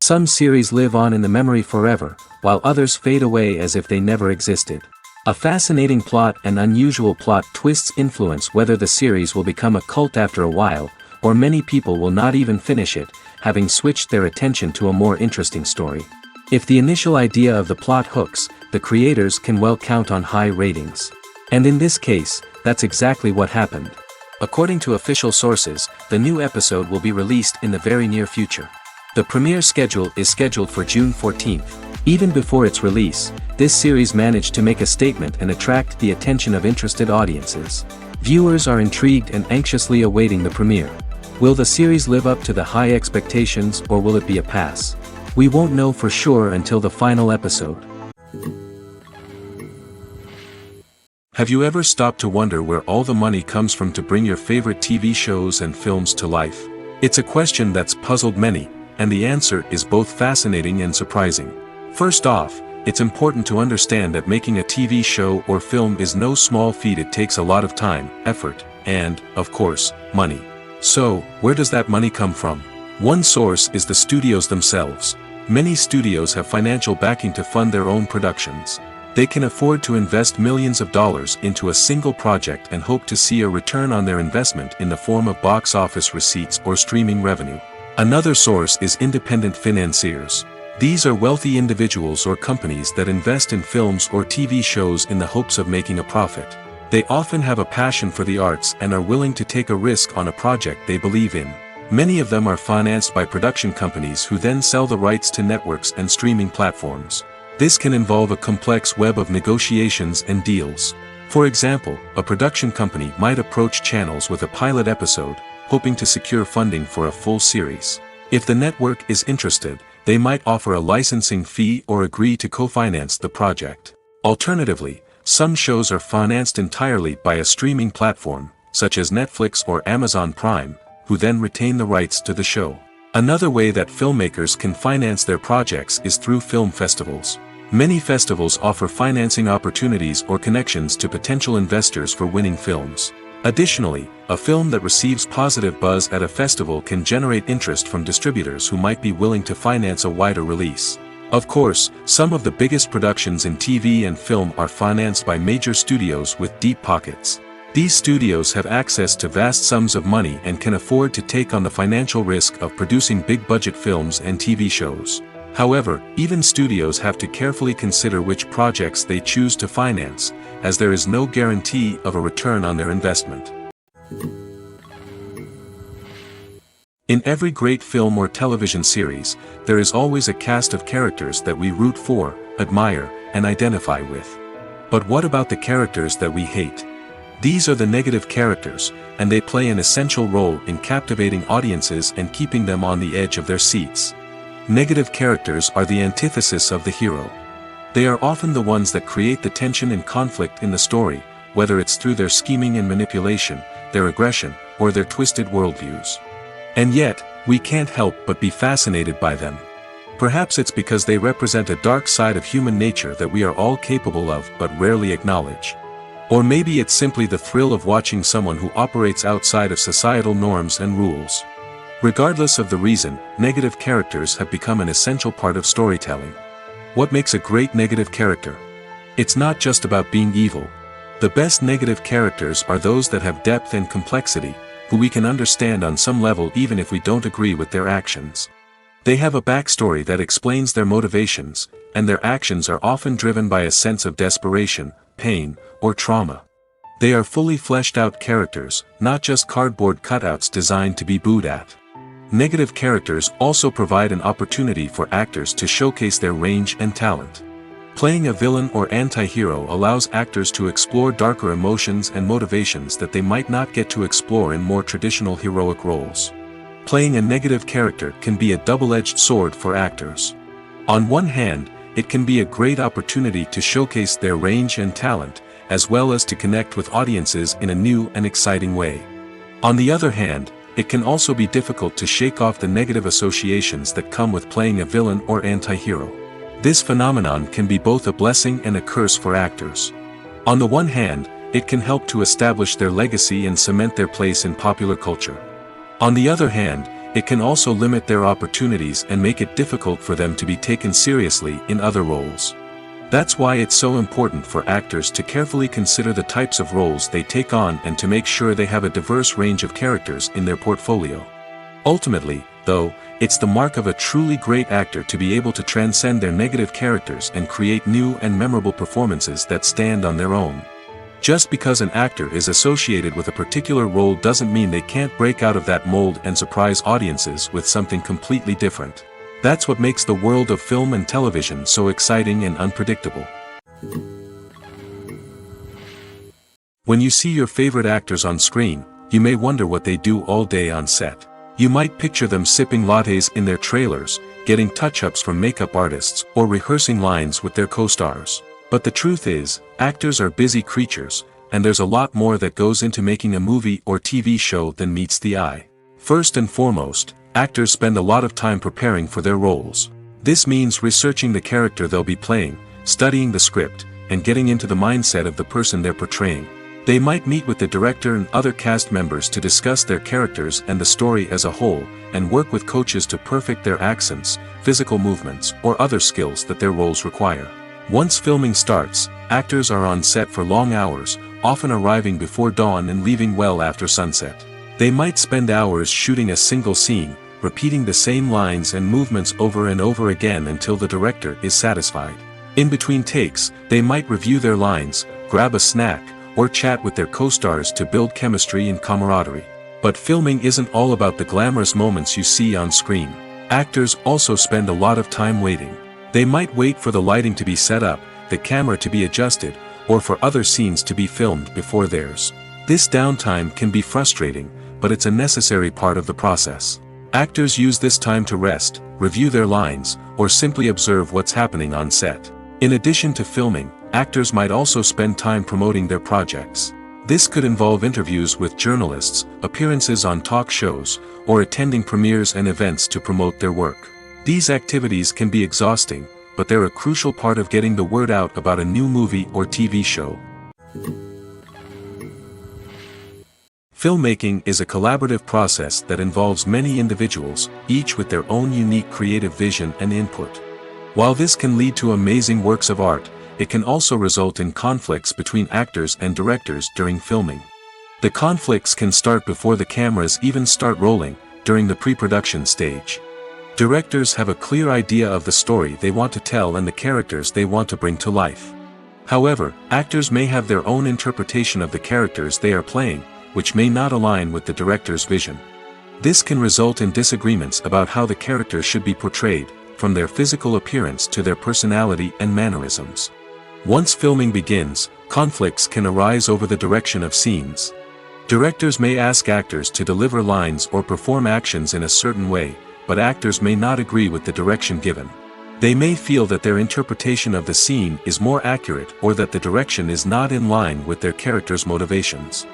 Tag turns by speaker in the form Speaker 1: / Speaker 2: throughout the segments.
Speaker 1: Some series live on in the memory forever, while others fade away as if they never existed. A fascinating plot and unusual plot twists influence whether the series will become a cult after a while, or many people will not even finish it, having switched their attention to a more interesting story. If the initial idea of the plot hooks, the creators can well count on high ratings. And in this case, that's exactly what happened. According to official sources, the new episode will be released in the very near future. The premiere schedule is scheduled for June 14th. Even before its release, this series managed to make a statement and attract the attention of interested audiences. Viewers are intrigued and anxiously awaiting the premiere. Will the series live up to the high expectations, or will it be a pass? We won't know for sure until the final episode.
Speaker 2: Have you ever stopped to wonder where all the money comes from to bring your favorite TV shows and films to life? It's a question that's puzzled many, and the answer is both fascinating and surprising. First off, it's important to understand that making a TV show or film is no small feat. It takes a lot of time, effort, and, of course, money. So, where does that money come from? One source is the studios themselves. Many studios have financial backing to fund their own productions. They can afford to invest millions of dollars into a single project and hope to see a return on their investment in the form of box office receipts or streaming revenue. Another source is independent financiers. These are wealthy individuals or companies that invest in films or TV shows in the hopes of making a profit. They often have a passion for the arts and are willing to take a risk on a project they believe in. Many of them are financed by production companies who then sell the rights to networks and streaming platforms. This can involve a complex web of negotiations and deals. For example, a production company might approach channels with a pilot episode, hoping to secure funding for a full series. If the network is interested, they might offer a licensing fee or agree to co-finance the project. Alternatively, some shows are financed entirely by a streaming platform, such as Netflix or Amazon Prime, who then retain the rights to the show. Another way that filmmakers can finance their projects is through film festivals. Many festivals offer financing opportunities or connections to potential investors for winning films. Additionally, a film that receives positive buzz at a festival can generate interest from distributors who might be willing to finance a wider release. Of course, some of the biggest productions in TV and film are financed by major studios with deep pockets. These studios have access to vast sums of money and can afford to take on the financial risk of producing big-budget films and TV shows. However, even studios have to carefully consider which projects they choose to finance, as there is no guarantee of a return on their investment. In every great film or television series, there is always a cast of characters that we root for, admire, and identify with. But what about the characters that we hate? These are the negative characters, and they play an essential role in captivating audiences and keeping them on the edge of their seats. Negative characters are the antithesis of the hero. They are often the ones that create the tension and conflict in the story, whether it's through their scheming and manipulation, their aggression, or their twisted worldviews. And yet, we can't help but be fascinated by them. Perhaps it's because they represent a dark side of human nature that we are all capable of but rarely acknowledge. Or maybe it's simply the thrill of watching someone who operates outside of societal norms and rules. Regardless of the reason, negative characters have become an essential part of storytelling. What makes a great negative character? It's not just about being evil. The best negative characters are those that have depth and complexity, who we can understand on some level even if we don't agree with their actions. They have a backstory that explains their motivations, and their actions are often driven by a sense of desperation, pain, or trauma. They are fully fleshed out characters, not just cardboard cutouts designed to be booed at. Negative characters also provide an opportunity for actors to showcase their range and talent. Playing a villain or anti-hero allows actors to explore darker emotions and motivations that they might not get to explore in more traditional heroic roles. Playing a negative character can be a double-edged sword for actors. On one hand, it can be a great opportunity to showcase their range and talent, as well as to connect with audiences in a new and exciting way. On the other hand, it can also be difficult to shake off the negative associations that come with playing a villain or anti-hero. This phenomenon can be both a blessing and a curse for actors. On the one hand, it can help to establish their legacy and cement their place in popular culture. On the other hand, It can also limit their opportunities and make it difficult for them to be taken seriously in other roles. That's why it's so important for actors to carefully consider the types of roles they take on and to make sure they have a diverse range of characters in their portfolio. Ultimately, though, it's the mark of a truly great actor to be able to transcend their negative characters and create new and memorable performances that stand on their own. Just because an actor is associated with a particular role doesn't mean they can't break out of that mold and surprise audiences with something completely different. That's what makes the world of film and television so exciting and unpredictable. When you see your favorite actors on screen, you may wonder what they do all day on set. You might picture them sipping lattes in their trailers, getting touch-ups from makeup artists, or rehearsing lines with their co-stars. But the truth is, actors are busy creatures, and there's a lot more that goes into making a movie or TV show than meets the eye. First and foremost, actors spend a lot of time preparing for their roles. This means researching the character they'll be playing, studying the script, and getting into the mindset of the person they're portraying. They might meet with the director and other cast members to discuss their characters and the story as a whole, and work with coaches to perfect their accents, physical movements, or other skills that their roles require. Once filming starts, actors are on set for long hours, often arriving before dawn and leaving well after sunset. They might spend hours shooting a single scene, repeating the same lines and movements over and over again until the director is satisfied. In between takes, they might review their lines, grab a snack, or chat with their co-stars to build chemistry and camaraderie. But filming isn't all about the glamorous moments you see on screen. Actors also spend a lot of time waiting. They might wait for the lighting to be set up, the camera to be adjusted, or for other scenes to be filmed before theirs. This downtime can be frustrating, but it's a necessary part of the process. Actors use this time to rest, review their lines, or simply observe what's happening on set. In addition to filming, actors might also spend time promoting their projects. This could involve interviews with journalists, appearances on talk shows, or attending premieres and events to promote their work. These activities can be exhausting, but they're a crucial part of getting the word out about a new movie or TV show. Filmmaking is a collaborative process that involves many individuals, each with their own unique creative vision and input. While this can lead to amazing works of art, it can also result in conflicts between actors and directors during filming. The conflicts can start before the cameras even start rolling, during the pre-production stage. Directors have a clear idea of the story they want to tell and the characters they want to bring to life. However, actors may have their own interpretation of the characters they are playing, which may not align with the director's vision. This can result in disagreements about how the characters should be portrayed, from their physical appearance to their personality and mannerisms. Once filming begins, conflicts can arise over the direction of scenes. Directors may ask actors to deliver lines or perform actions in a certain way, but actors may not agree with the direction given. They may feel that their interpretation of the scene is more accurate or that the direction is not in line with their character's motivations.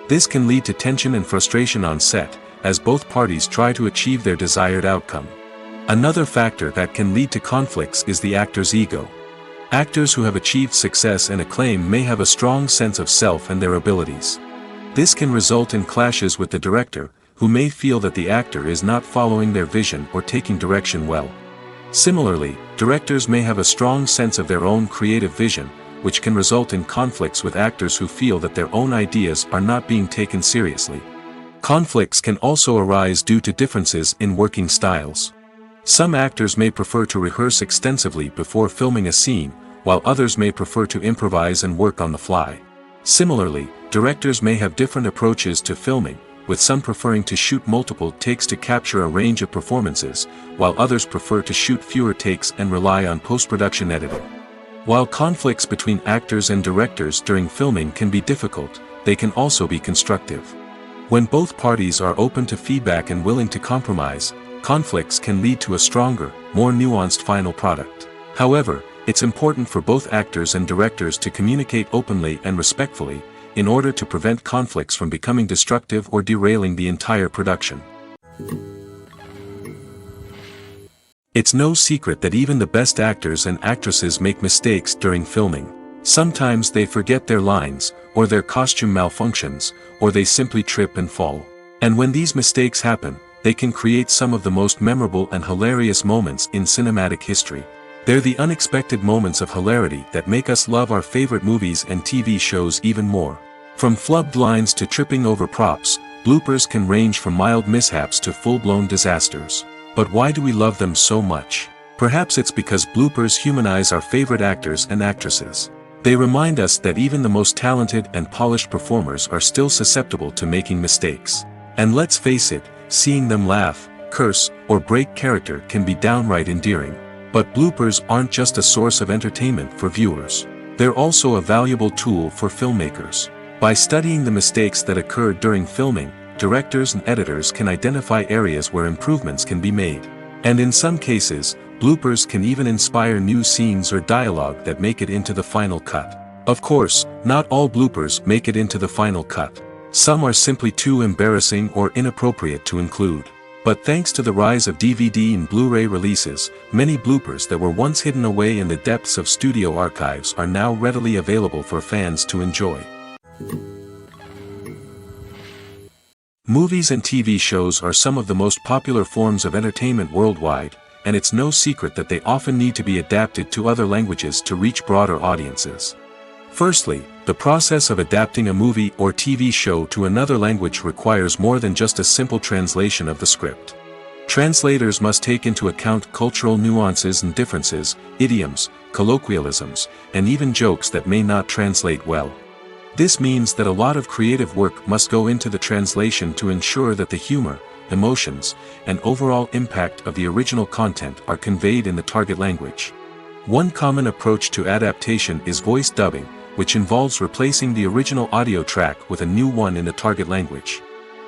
Speaker 2: This can lead to tension and frustration on set, as both parties try to achieve their desired outcome. Another factor that can lead to conflicts is the actor's ego. Actors who have achieved success and acclaim may have a strong sense of self and their abilities. This can result in clashes with the director, who may feel that the actor is not following their vision or taking direction well. Similarly, directors may have a strong sense of their own creative vision, which can result in conflicts with actors who feel that their own ideas are not being taken seriously. Conflicts can also arise due to differences in working styles. Some actors may prefer to rehearse extensively before filming a scene, while others may prefer to improvise and work on the fly. Similarly, directors may have different approaches to filming, with some preferring to shoot multiple takes to capture a range of performances, while others prefer to shoot fewer takes and rely on post-production editing. While conflicts between actors and directors during filming can be difficult, they can also be constructive. When both parties are open to feedback and willing to compromise, conflicts can lead to a stronger, more nuanced final product. However, it's important for both actors and directors to communicate openly and respectfully, in order to prevent conflicts from becoming destructive or derailing the entire production. It's no secret that even the best actors and actresses make mistakes during filming. Sometimes they forget their lines, or their costume malfunctions, or they simply trip and fall. And when these mistakes happen, they can create some of the most memorable and hilarious moments in cinematic history. They're the unexpected moments of hilarity that make us love our favorite movies and TV shows even more. From flubbed lines to tripping over props, bloopers can range from mild mishaps to full-blown disasters. But why do we love them so much? Perhaps it's because bloopers humanize our favorite actors and actresses. They remind us that even the most talented and polished performers are still susceptible to making mistakes. And let's face it, seeing them laugh, curse, or break character can be downright endearing. But bloopers aren't just a source of entertainment for viewers. They're also a valuable tool for filmmakers. By studying the mistakes that occurred during filming, directors and editors can identify areas where improvements can be made. And in some cases, bloopers can even inspire new scenes or dialogue that make it into the final cut. Of course, not all bloopers make it into the final cut. Some are simply too embarrassing or inappropriate to include. But thanks to the rise of DVD and Blu-ray releases, many bloopers that were once hidden away in the depths of studio archives are now readily available for fans to enjoy. Movies and TV shows are some of the most popular forms of entertainment worldwide, and it's no secret that they often need to be adapted to other languages to reach broader audiences. Firstly, the process of adapting a movie or TV show to another language requires more than just a simple translation of the script. Translators must take into account cultural nuances and differences, idioms, colloquialisms, and even jokes that may not translate well. This means that a lot of creative work must go into the translation to ensure that the humor, emotions, and overall impact of the original content are conveyed in the target language. One common approach to adaptation is voice dubbing, which involves replacing the original audio track with a new one in the target language.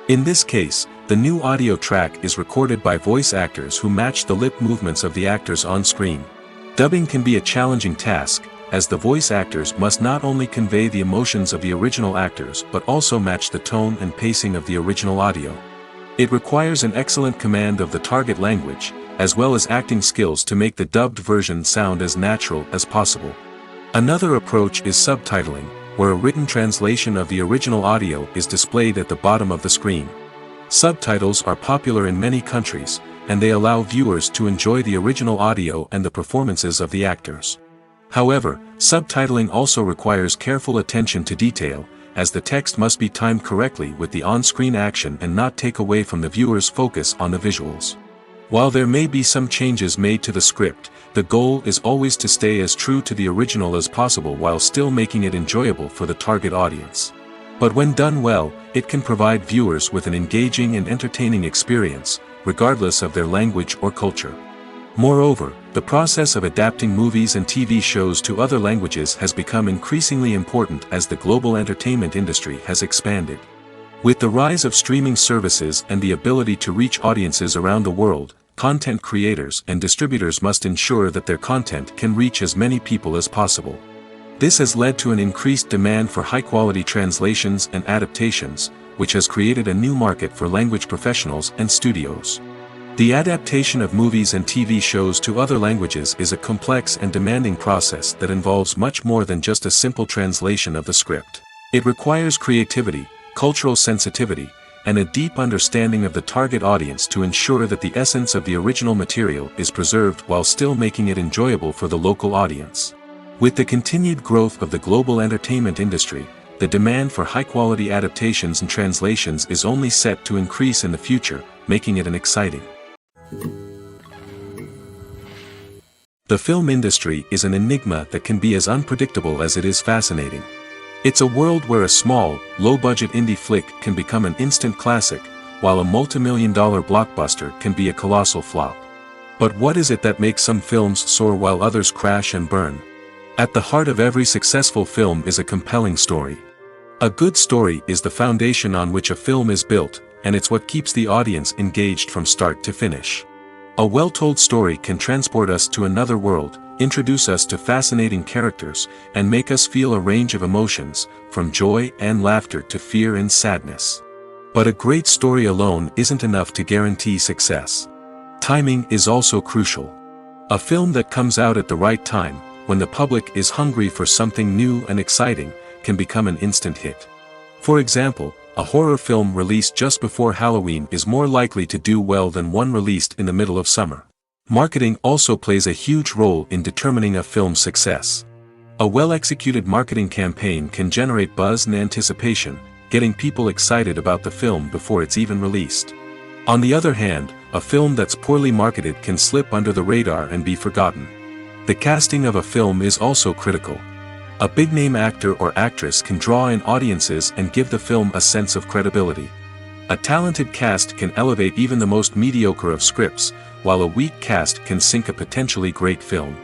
Speaker 2: In this case, the new audio track is recorded by voice actors who match the lip movements of the actors on screen. Dubbing can be a challenging task, as the voice actors must not only convey the emotions of the original actors but also match the tone and pacing of the original audio. It requires an excellent command of the target language, as well as acting skills to make the dubbed version sound as natural as possible. Another approach is subtitling, where a written translation of the original audio is displayed at the bottom of the screen. Subtitles are popular in many countries, and they allow viewers to enjoy the original audio and the performances of the actors. However, subtitling also requires careful attention to detail, as the text must be timed correctly with the on-screen action and not take away from the viewer's focus on the visuals. While there may be some changes made to the script, the goal is always to stay as true to the original as possible while still making it enjoyable for the target audience. But when done well, it can provide viewers with an engaging and entertaining experience, regardless of their language or culture. Moreover, the process of adapting movies and TV shows to other languages has become increasingly important as the global entertainment industry has expanded. With the rise of streaming services and the ability to reach audiences around the world, content creators and distributors must ensure that their content can reach as many people as possible. This has led to an increased demand for high-quality translations and adaptations, which has created a new market for language professionals and studios. The adaptation of movies and TV shows to other languages is a complex and demanding process that involves much more than just a simple translation of the script. It requires creativity, cultural sensitivity, and a deep understanding of the target audience to ensure that the essence of the original material is preserved while still making it enjoyable for the local audience. With the continued growth of the global entertainment industry, the demand for high-quality adaptations and translations is only set to increase in the future, making it an exciting. The film industry is an enigma that can be as unpredictable as it is fascinating. It's a world where a small, low-budget indie flick can become an instant classic, while a multi-million-dollar blockbuster can be a colossal flop. But what is it that makes some films soar while others crash and burn? At the heart of every successful film is a compelling story. A good story is the foundation on which a film is built, and it's what keeps the audience engaged from start to finish. A well-told story can transport us to another world, introduce us to fascinating characters, and make us feel a range of emotions, from joy and laughter to fear and sadness. But a great story alone isn't enough to guarantee success. Timing is also crucial. A film that comes out at the right time, when the public is hungry for something new and exciting, can become an instant hit. For example, A horror film released just before Halloween is more likely to do well than one released in the middle of summer. Marketing also plays a huge role in determining a film's success. A well-executed marketing campaign can generate buzz and anticipation, getting people excited about the film before it's even released. On the other hand, a film that's poorly marketed can slip under the radar and be forgotten. The casting of a film is also critical. A big-name actor or actress can draw in audiences and give the film a sense of credibility. A talented cast can elevate even the most mediocre of scripts, while a weak cast can sink a potentially great film.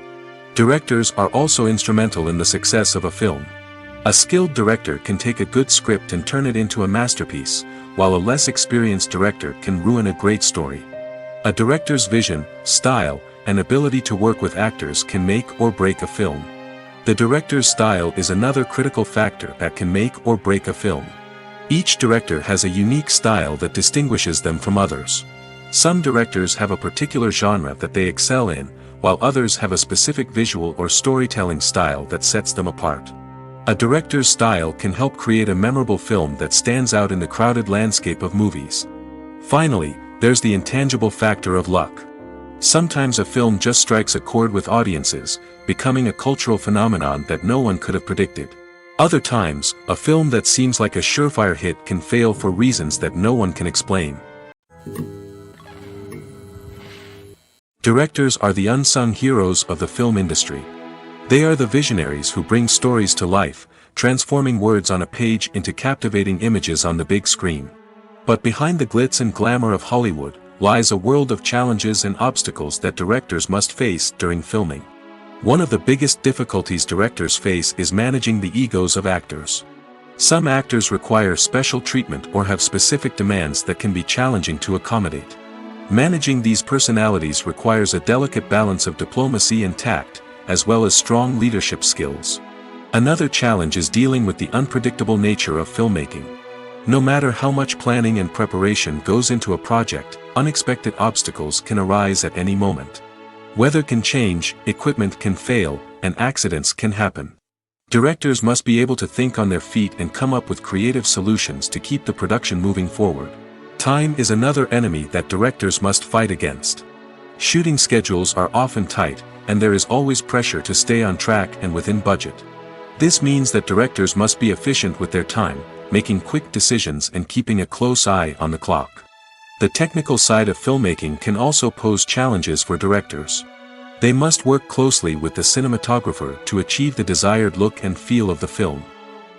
Speaker 2: Directors are also instrumental in the success of a film. A skilled director can take a good script and turn it into a masterpiece, while a less experienced director can ruin a great story. A director's vision, style, and ability to work with actors can make or break a film. The director's style is another critical factor that can make or break a film. Each director has a unique style that distinguishes them from others. Some directors have a particular genre that they excel in, while others have a specific visual or storytelling style that sets them apart. A director's style can help create a memorable film that stands out in the crowded landscape of movies. Finally, there's the intangible factor of luck. Sometimes a film just strikes a chord with audiences, becoming a cultural phenomenon that no one could have predicted. Other times, a film that seems like a surefire hit can fail for reasons that no one can explain. Directors are the unsung heroes of the film industry. They are the visionaries who bring stories to life, transforming words on a page into captivating images on the big screen. But behind the glitz and glamour of Hollywood lies a world of challenges and obstacles that directors must face during filming. One of the biggest difficulties directors face is managing the egos of actors. Some actors require special treatment or have specific demands that can be challenging to accommodate. Managing these personalities requires a delicate balance of diplomacy and tact, as well as strong leadership skills. Another challenge is dealing with the unpredictable nature of filmmaking. No matter how much planning and preparation goes into a project, unexpected obstacles can arise at any moment. Weather can change, equipment can fail, and accidents can happen. Directors must be able to think on their feet and come up with creative solutions to keep the production moving forward. Time is another enemy that directors must fight against. Shooting schedules are often tight, and there is always pressure to stay on track and within budget. This means that directors must be efficient with their time, making quick decisions and keeping a close eye on the clock. The technical side of filmmaking can also pose challenges for directors. They must work closely with the cinematographer to achieve the desired look and feel of the film.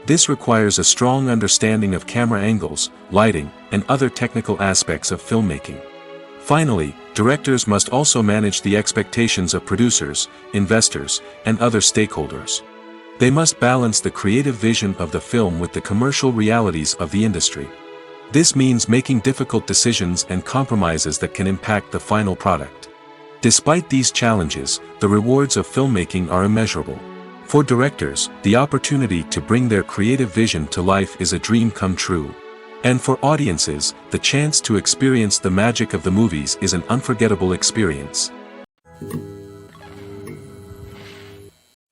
Speaker 2: This requires a strong understanding of camera angles, lighting, and other technical aspects of filmmaking. Finally, directors must also manage the expectations of producers, investors, and other stakeholders. They must balance the creative vision of the film with the commercial realities of the industry. This means making difficult decisions and compromises that can impact the final product. Despite these challenges, the rewards of filmmaking are immeasurable. For directors, the opportunity to bring their creative vision to life is a dream come true. And for audiences, the chance to experience the magic of the movies is an unforgettable experience.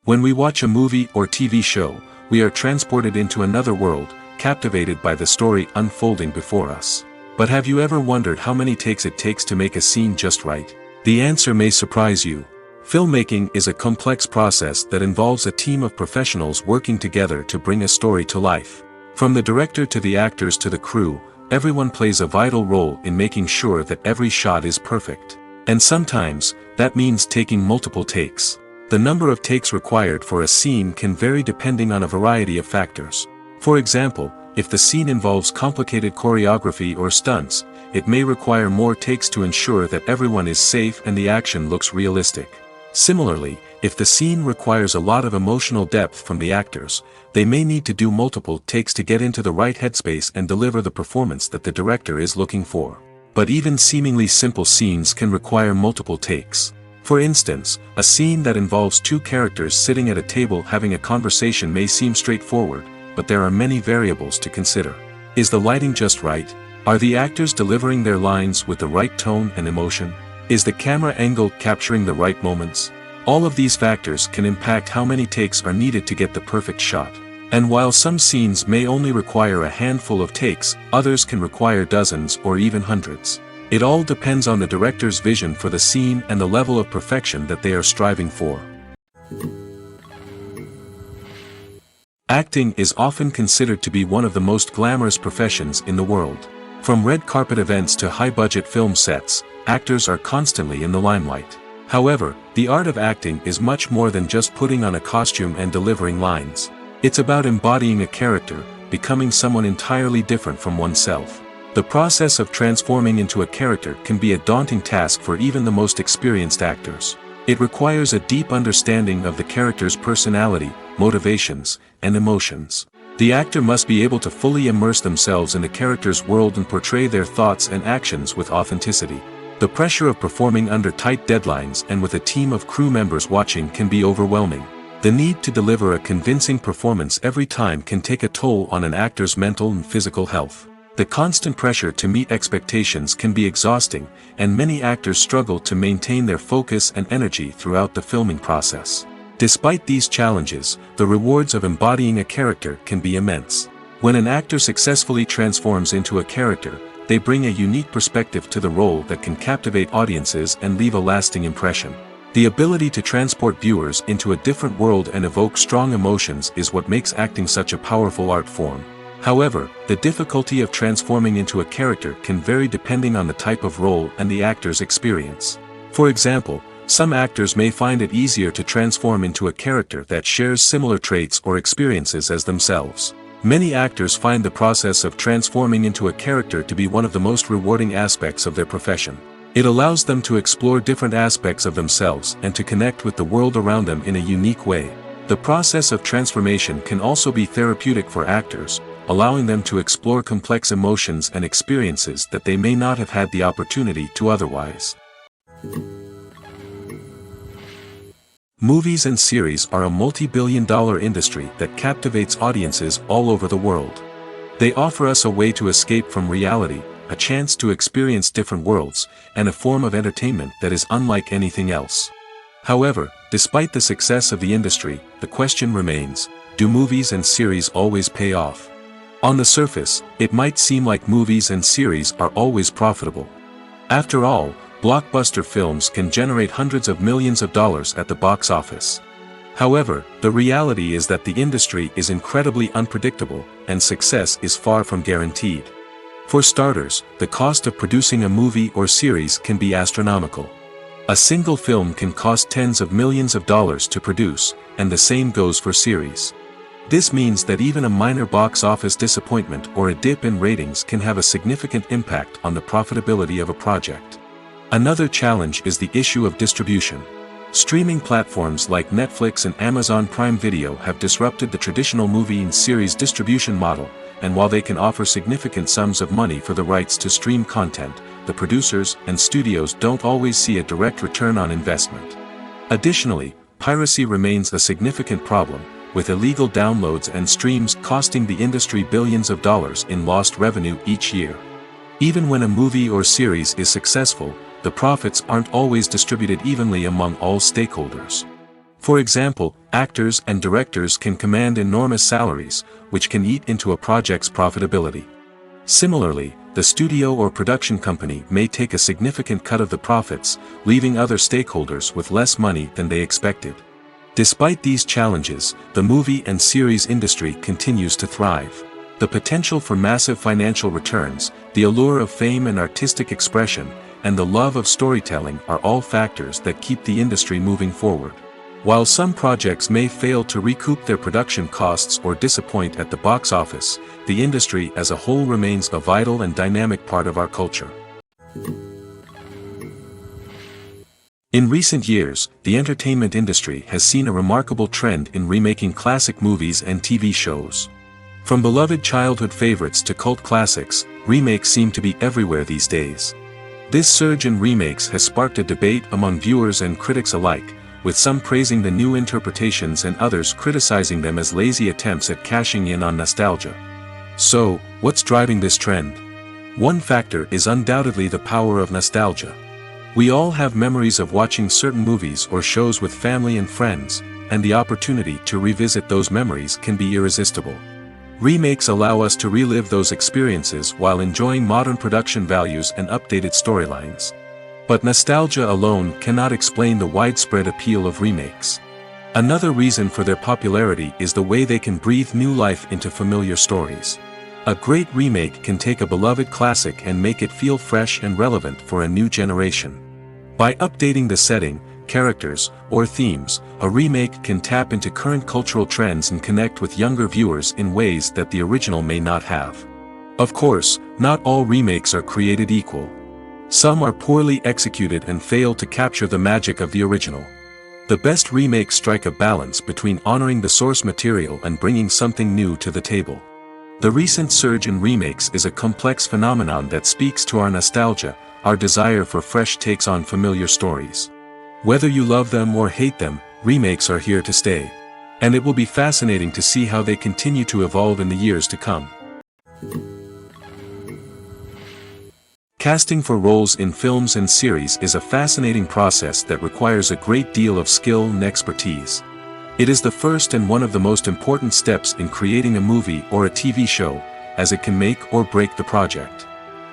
Speaker 2: When we watch a movie or TV show, we are transported into another world, captivated by the story unfolding before us. But have you ever wondered how many takes it takes to make a scene just right? The answer may surprise you. Filmmaking is a complex process that involves a team of professionals working together to bring a story to life. From the director to the actors to the crew, everyone plays a vital role in making sure that every shot is perfect. And sometimes, that means taking multiple takes. The number of takes required for a scene can vary depending on a variety of factors. For example, if the scene involves complicated choreography or stunts, it may require more takes to ensure that everyone is safe and the action looks realistic. Similarly, if the scene requires a lot of emotional depth from the actors, they may need to do multiple takes to get into the right headspace and deliver the performance that the director is looking for. But even seemingly simple scenes can require multiple takes. For instance, a scene that involves two characters sitting at a table having a conversation may seem straightforward, but there are many variables to consider. Is the lighting just right? Are the actors delivering their lines with the right tone and emotion? Is the camera angle capturing the right moments? All of these factors can impact how many takes are needed to get the perfect shot. And while some scenes may only require a handful of takes, others can require dozens or even hundreds. It all depends on the director's vision for the scene and the level of perfection that they are striving for. Acting is often considered to be one of the most glamorous professions in the world. From red carpet events to high-budget film sets, actors are constantly in the limelight. However, the art of acting is much more than just putting on a costume and delivering lines. It's about embodying a character, becoming someone entirely different from oneself. The process of transforming into a character can be a daunting task for even the most experienced actors. It requires a deep understanding of the character's personality, motivations, and emotions. The actor must be able to fully immerse themselves in the character's world and portray their thoughts and actions with authenticity. The pressure of performing under tight deadlines and with a team of crew members watching can be overwhelming. The need to deliver a convincing performance every time can take a toll on an actor's mental and physical health. The constant pressure to meet expectations can be exhausting, and many actors struggle to maintain their focus and energy throughout the filming process. Despite these challenges, the rewards of embodying a character can be immense. When an actor successfully transforms into a character, they bring a unique perspective to the role that can captivate audiences and leave a lasting impression. The ability to transport viewers into a different world and evoke strong emotions is what makes acting such a powerful art form. However, the difficulty of transforming into a character can vary depending on the type of role and the actor's experience. For example, some actors may find it easier to transform into a character that shares similar traits or experiences as themselves. Many actors find the process of transforming into a character to be one of the most rewarding aspects of their profession. It allows them to explore different aspects of themselves and to connect with the world around them in a unique way. The process of transformation can also be therapeutic for actors, allowing them to explore complex emotions and experiences that they may not have had the opportunity to otherwise. Movies and series are a multi-billion-dollar industry that captivates audiences all over the world. They offer us a way to escape from reality, a chance to experience different worlds, and a form of entertainment that is unlike anything else. However, despite the success of the industry, the question remains, do movies and series always pay off? On the surface, it might seem like movies and series are always profitable. After all, blockbuster films can generate hundreds of millions of dollars at the box office. However, the reality is that the industry is incredibly unpredictable, and success is far from guaranteed. For starters, the cost of producing a movie or series can be astronomical. A single film can cost tens of millions of dollars to produce, and the same goes for series. This means that even a minor box office disappointment or a dip in ratings can have a significant impact on the profitability of a project. Another challenge is the issue of distribution. Streaming platforms like Netflix and Amazon Prime Video have disrupted the traditional movie and series distribution model, and while they can offer significant sums of money for the rights to stream content, the producers and studios don't always see a direct return on investment. Additionally, piracy remains a significant problem, with illegal downloads and streams costing the industry billions of dollars in lost revenue each year. Even when a movie or series is successful, the profits aren't always distributed evenly among all stakeholders. For example, actors and directors can command enormous salaries, which can eat into a project's profitability. Similarly, the studio or production company may take a significant cut of the profits, leaving other stakeholders with less money than they expected. Despite these challenges, the movie and series industry continues to thrive. The potential for massive financial returns, the allure of fame and artistic expression, and the love of storytelling are all factors that keep the industry moving forward. While some projects may fail to recoup their production costs or disappoint at the box office, the industry as a whole remains a vital and dynamic part of our culture. In recent years, the entertainment industry has seen a remarkable trend in remaking classic movies and TV shows. From beloved childhood favorites to cult classics, remakes seem to be everywhere these days. This surge in remakes has sparked a debate among viewers and critics alike, with some praising the new interpretations and others criticizing them as lazy attempts at cashing in on nostalgia. So, what's driving this trend? One factor is undoubtedly the power of nostalgia. We all have memories of watching certain movies or shows with family and friends, and the opportunity to revisit those memories can be irresistible. Remakes allow us to relive those experiences while enjoying modern production values and updated storylines. But nostalgia alone cannot explain the widespread appeal of remakes. Another reason for their popularity is the way they can breathe new life into familiar stories. A great remake can take a beloved classic and make it feel fresh and relevant for a new generation. By updating the setting, characters, or themes, a remake can tap into current cultural trends and connect with younger viewers in ways that the original may not have. Of course, not all remakes are created equal. Some are poorly executed and fail to capture the magic of the original. The best remakes strike a balance between honoring the source material and bringing something new to the table. The recent surge in remakes is a complex phenomenon that speaks to our nostalgia, our desire for fresh takes on familiar stories. Whether you love them or hate them, remakes are here to stay. And it will be fascinating to see how they continue to evolve in the years to come. Casting for roles in films and series is a fascinating process that requires a great deal of skill and expertise. It is the first and one of the most important steps in creating a movie or a TV show, as it can make or break the project.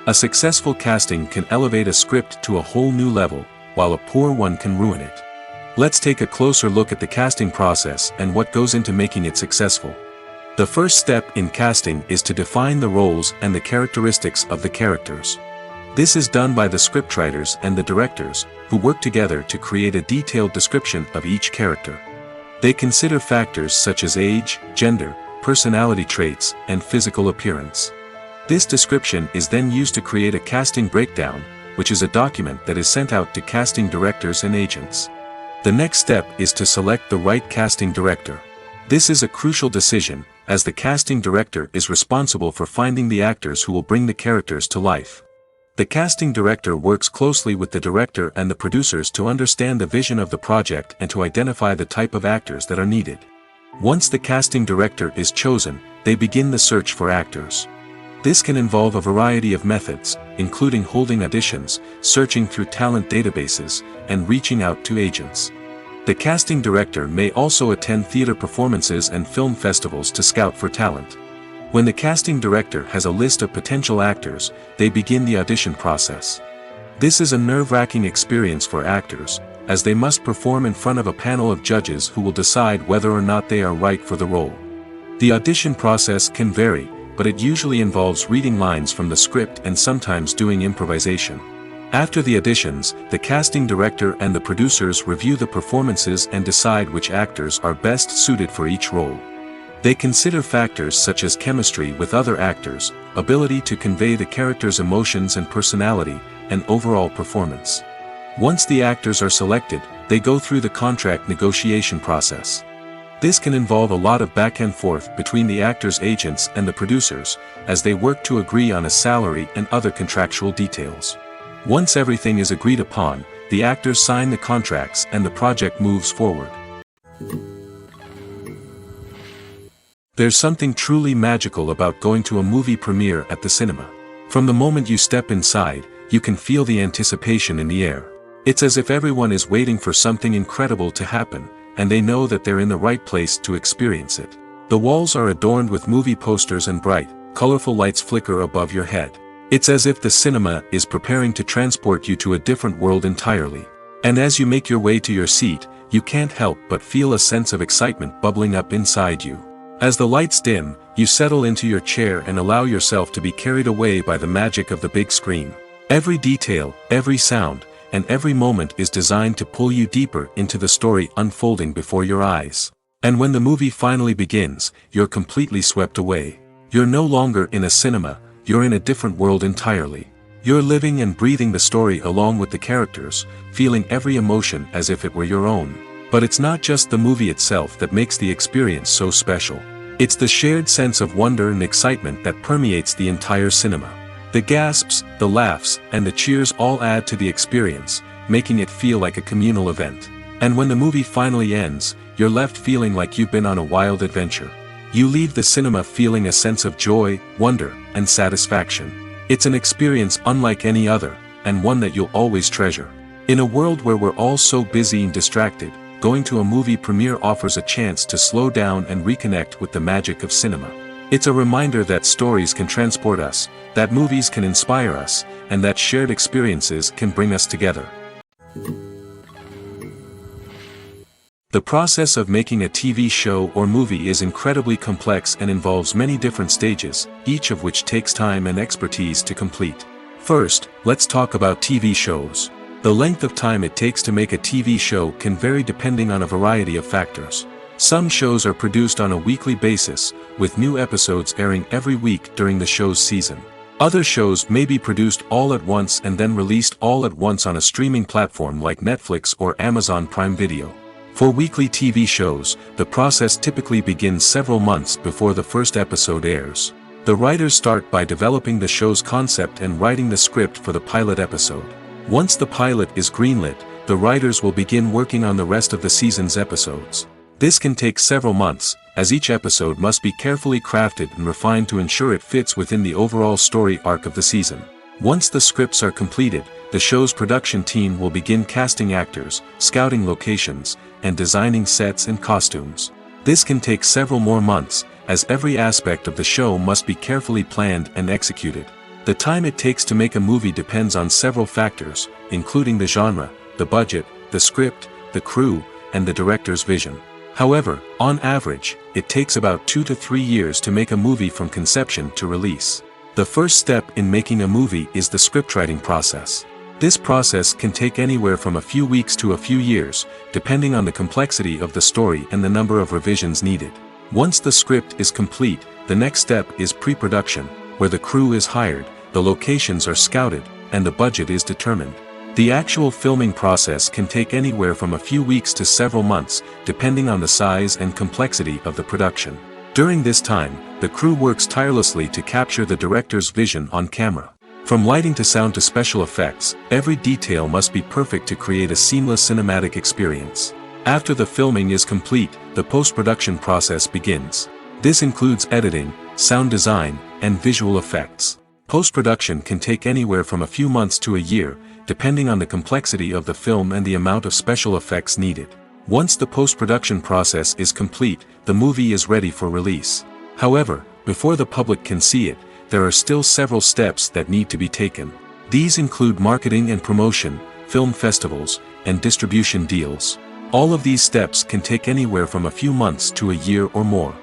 Speaker 2: A successful casting can elevate a script to a whole new level, while a poor one can ruin it. Let's take a closer look at the casting process and what goes into making it successful. The first step in casting is to define the roles and the characteristics of the characters. This is done by the scriptwriters and the directors, who work together to create a detailed description of each character. They consider factors such as age, gender, personality traits, and physical appearance. This description is then used to create a casting breakdown, which is a document that is sent out to casting directors and agents. The next step is to select the right casting director. This is a crucial decision, as the casting director is responsible for finding the actors who will bring the characters to life. The casting director works closely with the director and the producers to understand the vision of the project and to identify the type of actors that are needed. Once the casting director is chosen, they begin the search for actors. This can involve a variety of methods, including holding auditions, searching through talent databases, and reaching out to agents. The casting director may also attend theater performances and film festivals to scout for talent. When the casting director has a list of potential actors, they begin the audition process. This is a nerve-wracking experience for actors, as they must perform in front of a panel of judges who will decide whether or not they are right for the role. The audition process can vary, but it usually involves reading lines from the script and sometimes doing improvisation. After the auditions, the casting director and the producers review the performances and decide which actors are best suited for each role. They consider factors such as chemistry with other actors, ability to convey the character's emotions and personality, and overall performance. Once the actors are selected, they go through the contract negotiation process. This can involve a lot of back and forth between the actors' agents and the producers, as they work to agree on a salary and other contractual details. Once everything is agreed upon, the actors sign the contracts and the project moves forward. There's something truly magical about going to a movie premiere at the cinema. From the moment you step inside, you can feel the anticipation in the air. It's as if everyone is waiting for something incredible to happen, and they know that they're in the right place to experience it. The walls are adorned with movie posters and bright, colorful lights flicker above your head. It's as if the cinema is preparing to transport you to a different world entirely. And as you make your way to your seat, you can't help but feel a sense of excitement bubbling up inside you. As the lights dim, you settle into your chair and allow yourself to be carried away by the magic of the big screen. Every detail, every sound, and every moment is designed to pull you deeper into the story unfolding before your eyes. And when the movie finally begins, you're completely swept away. You're no longer in a cinema, you're in a different world entirely. You're living and breathing the story along with the characters, feeling every emotion as if it were your own. But it's not just the movie itself that makes the experience so special. It's the shared sense of wonder and excitement that permeates the entire cinema. The gasps, the laughs, and the cheers all add to the experience, making it feel like a communal event. And when the movie finally ends, you're left feeling like you've been on a wild adventure. You leave the cinema feeling a sense of joy, wonder, and satisfaction. It's an experience unlike any other, and one that you'll always treasure. In a world where we're all so busy and distracted, going to a movie premiere offers a chance to slow down and reconnect with the magic of cinema. It's a reminder that stories can transport us, that movies can inspire us, and that shared experiences can bring us together. The process of making a TV show or movie is incredibly complex and involves many different stages, each of which takes time and expertise to complete. First, let's talk about TV shows. The length of time it takes to make a TV show can vary depending on a variety of factors. Some shows are produced on a weekly basis, with new episodes airing every week during the show's season. Other shows may be produced all at once and then released all at once on a streaming platform like Netflix or Amazon Prime Video. For weekly TV shows, the process typically begins several months before the first episode airs. The writers start by developing the show's concept and writing the script for the pilot episode. Once the pilot is greenlit, the writers will begin working on the rest of the season's episodes. This can take several months, as each episode must be carefully crafted and refined to ensure it fits within the overall story arc of the season. Once the scripts are completed, the show's production team will begin casting actors, scouting locations, and designing sets and costumes. This can take several more months, as every aspect of the show must be carefully planned and executed. The time it takes to make a movie depends on several factors, including the genre, the budget, the script, the crew, and the director's vision. However, on average, it takes about 2 to 3 years to make a movie from conception to release. The first step in making a movie is the scriptwriting process. This process can take anywhere from a few weeks to a few years, depending on the complexity of the story and the number of revisions needed. Once the script is complete, the next step is pre-production, where the crew is hired, the locations are scouted, and the budget is determined. The actual filming process can take anywhere from a few weeks to several months, depending on the size and complexity of the production. During this time, the crew works tirelessly to capture the director's vision on camera. From lighting to sound to special effects, every detail must be perfect to create a seamless cinematic experience. After the filming is complete, the post-production process begins. This includes editing, sound design, and visual effects. Post-production can take anywhere from a few months to a year, depending on the complexity of the film and the amount of special effects needed. Once the post-production process is complete, the movie is ready for release. However, before the public can see it, there are still several steps that need to be taken. These include marketing and promotion, film festivals, and distribution deals. All of these steps can take anywhere from a few months to a year or more.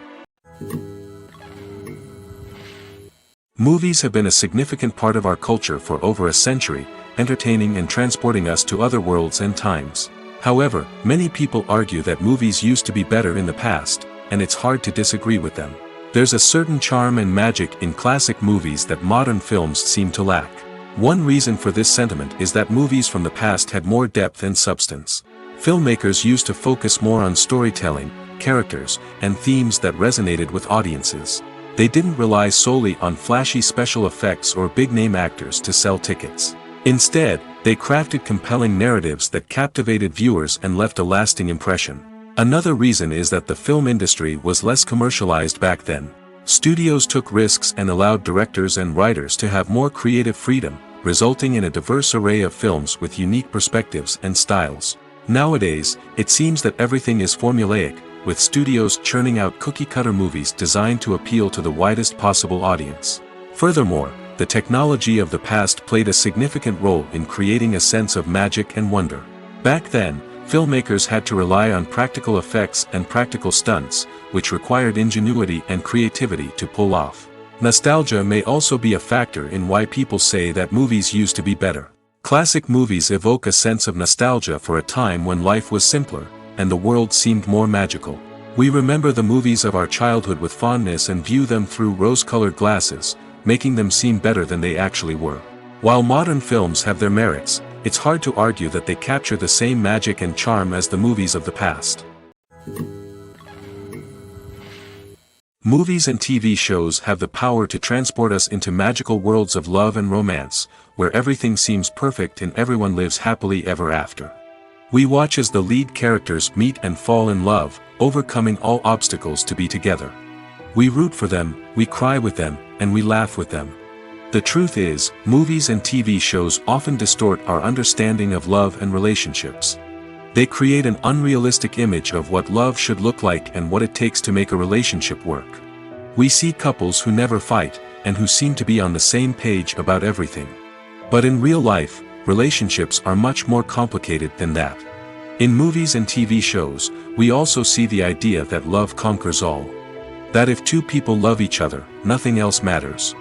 Speaker 2: Movies have been a significant part of our culture for over a century, entertaining and transporting us to other worlds and times. However, many people argue that movies used to be better in the past, and it's hard to disagree with them. There's a certain charm and magic in classic movies that modern films seem to lack. One reason for this sentiment is that movies from the past had more depth and substance. Filmmakers used to focus more on storytelling, characters, and themes that resonated with audiences. They didn't rely solely on flashy special effects or big-name actors to sell tickets. Instead, they crafted compelling narratives that captivated viewers and left a lasting impression. Another reason is that the film industry was less commercialized back then. Studios took risks and allowed directors and writers to have more creative freedom, resulting in a diverse array of films with unique perspectives and styles. Nowadays, it seems that everything is formulaic, with studios churning out cookie-cutter movies designed to appeal to the widest possible audience. Furthermore, the technology of the past played a significant role in creating a sense of magic and wonder. Back then, filmmakers had to rely on practical effects and practical stunts, which required ingenuity and creativity to pull off. Nostalgia may also be a factor in why people say that movies used to be better. Classic movies evoke a sense of nostalgia for a time when life was simpler, and the world seemed more magical. We remember the movies of our childhood with fondness and view them through rose-colored glasses, making them seem better than they actually were. While modern films have their merits, it's hard to argue that they capture the same magic and charm as the movies of the past. Movies and TV shows have the power to transport us into magical worlds of love and romance, where everything seems perfect and everyone lives happily ever after. We watch as the lead characters meet and fall in love, overcoming all obstacles to be together. We root for them, we cry with them, and we laugh with them. The truth is, movies and TV shows often distort our understanding of love and relationships. They create an unrealistic image of what love should look like and what it takes to make a relationship work. We see couples who never fight, and who seem to be on the same page about everything. But in real life, relationships are much more complicated than that. In movies and TV shows, we also see the idea that love conquers all. That if two people love each other, nothing else matters.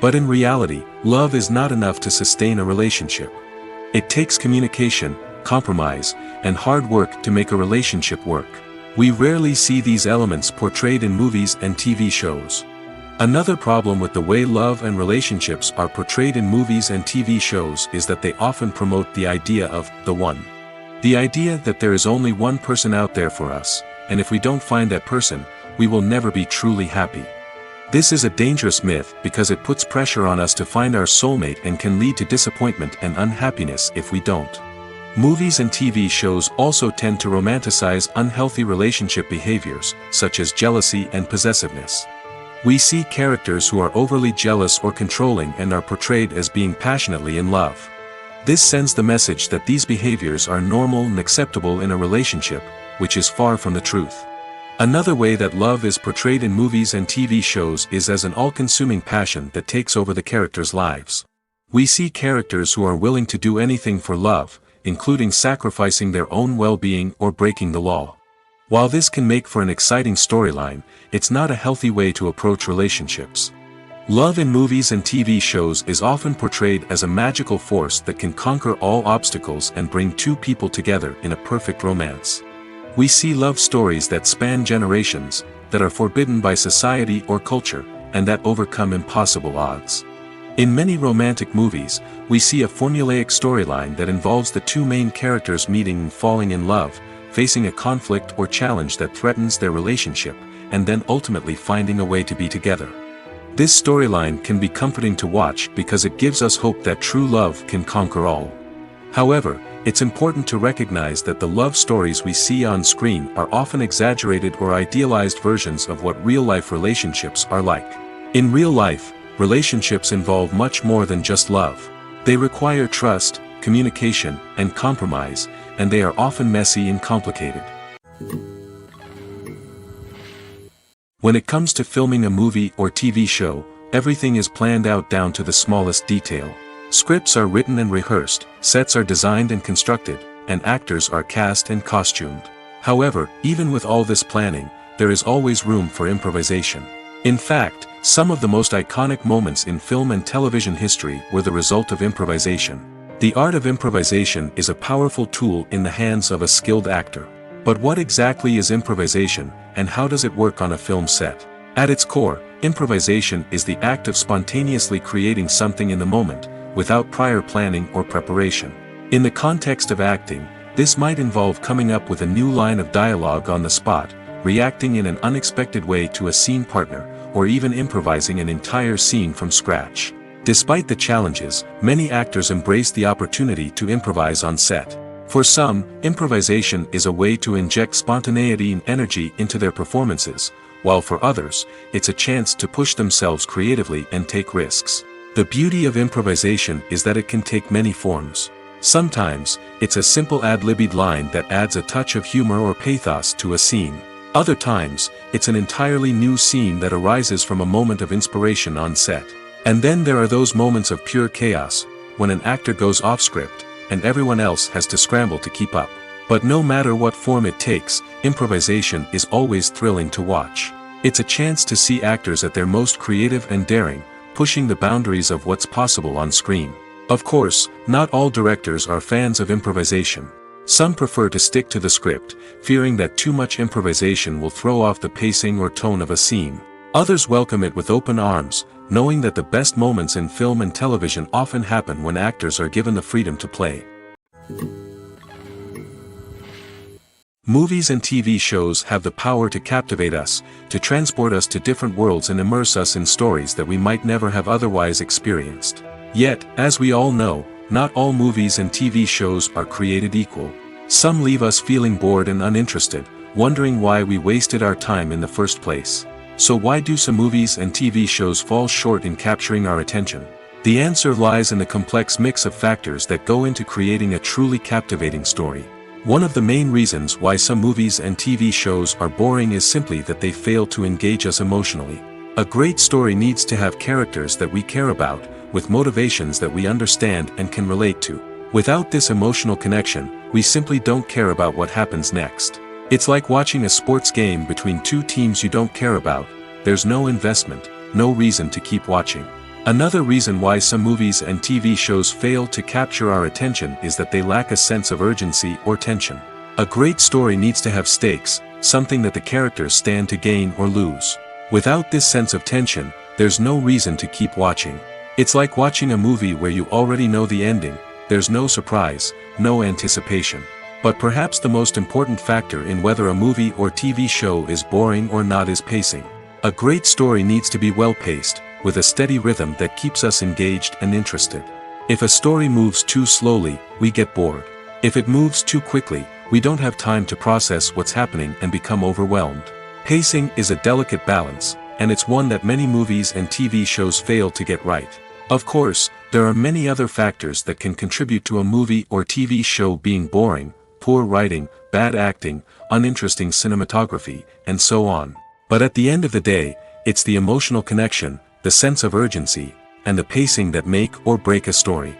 Speaker 2: But in reality, love is not enough to sustain a relationship. It takes communication, compromise, and hard work to make a relationship work. We rarely see these elements portrayed in movies and TV shows. Another problem with the way love and relationships are portrayed in movies and TV shows is that they often promote the idea of the one. The idea that there is only one person out there for us, and if we don't find that person, we will never be truly happy. This is a dangerous myth because it puts pressure on us to find our soulmate and can lead to disappointment and unhappiness if we don't. Movies and TV shows also tend to romanticize unhealthy relationship behaviors, such as jealousy and possessiveness. We see characters who are overly jealous or controlling and are portrayed as being passionately in love. This sends the message that these behaviors are normal and acceptable in a relationship, which is far from the truth. Another way that love is portrayed in movies and TV shows is as an all-consuming passion that takes over the characters' lives. We see characters who are willing to do anything for love, including sacrificing their own well-being or breaking the law. While this can make for an exciting storyline, it's not a healthy way to approach relationships. Love in movies and TV shows is often portrayed as a magical force that can conquer all obstacles and bring two people together in a perfect romance. We see love stories that span generations, that are forbidden by society or culture, and that overcome impossible odds. In many romantic movies, we see a formulaic storyline that involves the two main characters meeting and falling in love, facing a conflict or challenge that threatens their relationship, and then ultimately finding a way to be together. This storyline can be comforting to watch because it gives us hope that true love can conquer all. However, it's important to recognize that the love stories we see on screen are often exaggerated or idealized versions of what real-life relationships are like. In real life, relationships involve much more than just love. They require trust, communication, and compromise, and they are often messy and complicated. When it comes to filming a movie or TV show, everything is planned out down to the smallest detail. Scripts are written and rehearsed, sets are designed and constructed, and actors are cast and costumed. However, even with all this planning, there is always room for improvisation. In fact, some of the most iconic moments in film and television history were the result of improvisation. The art of improvisation is a powerful tool in the hands of a skilled actor. But what exactly is improvisation, and how does it work on a film set? At its core, improvisation is the act of spontaneously creating something in the moment, without prior planning or preparation. In the context of acting, this might involve coming up with a new line of dialogue on the spot, reacting in an unexpected way to a scene partner, or even improvising an entire scene from scratch. Despite the challenges, many actors embrace the opportunity to improvise on set. For some, improvisation is a way to inject spontaneity and energy into their performances, while for others, it's a chance to push themselves creatively and take risks. The beauty of improvisation is that it can take many forms. Sometimes, it's a simple ad-libbed line that adds a touch of humor or pathos to a scene. Other times, it's an entirely new scene that arises from a moment of inspiration on set. And then there are those moments of pure chaos, when an actor goes off script, and everyone else has to scramble to keep up. But no matter what form it takes, improvisation is always thrilling to watch. It's a chance to see actors at their most creative and daring, pushing the boundaries of what's possible on screen. Of course, not all directors are fans of improvisation. Some prefer to stick to the script, fearing that too much improvisation will throw off the pacing or tone of a scene. Others welcome it with open arms, knowing that the best moments in film and television often happen when actors are given the freedom to play. Movies and TV shows have the power to captivate us, to transport us to different worlds and immerse us in stories that we might never have otherwise experienced. Yet, as we all know, not all movies and TV shows are created equal. Some leave us feeling bored and uninterested, wondering why we wasted our time in the first place. So why do some movies and TV shows fall short in capturing our attention? The answer lies in the complex mix of factors that go into creating a truly captivating story. One of the main reasons why some movies and TV shows are boring is simply that they fail to engage us emotionally. A great story needs to have characters that we care about, with motivations that we understand and can relate to. Without this emotional connection, we simply don't care about what happens next. It's like watching a sports game between two teams you don't care about. There's no investment, no reason to keep watching. Another reason why some movies and TV shows fail to capture our attention is that they lack a sense of urgency or tension. A great story needs to have stakes, something that the characters stand to gain or lose. Without this sense of tension, there's no reason to keep watching. It's like watching a movie where you already know the ending. There's no surprise, no anticipation. But perhaps the most important factor in whether a movie or TV show is boring or not is pacing. A great story needs to be well-paced, with a steady rhythm that keeps us engaged and interested. If a story moves too slowly, we get bored. If it moves too quickly, we don't have time to process what's happening and become overwhelmed. Pacing is a delicate balance, and it's one that many movies and TV shows fail to get right. Of course, there are many other factors that can contribute to a movie or TV show being boring: poor writing, bad acting, uninteresting cinematography, and so on. But at the end of the day, it's the emotional connection, the sense of urgency, and the pacing that make or break a story.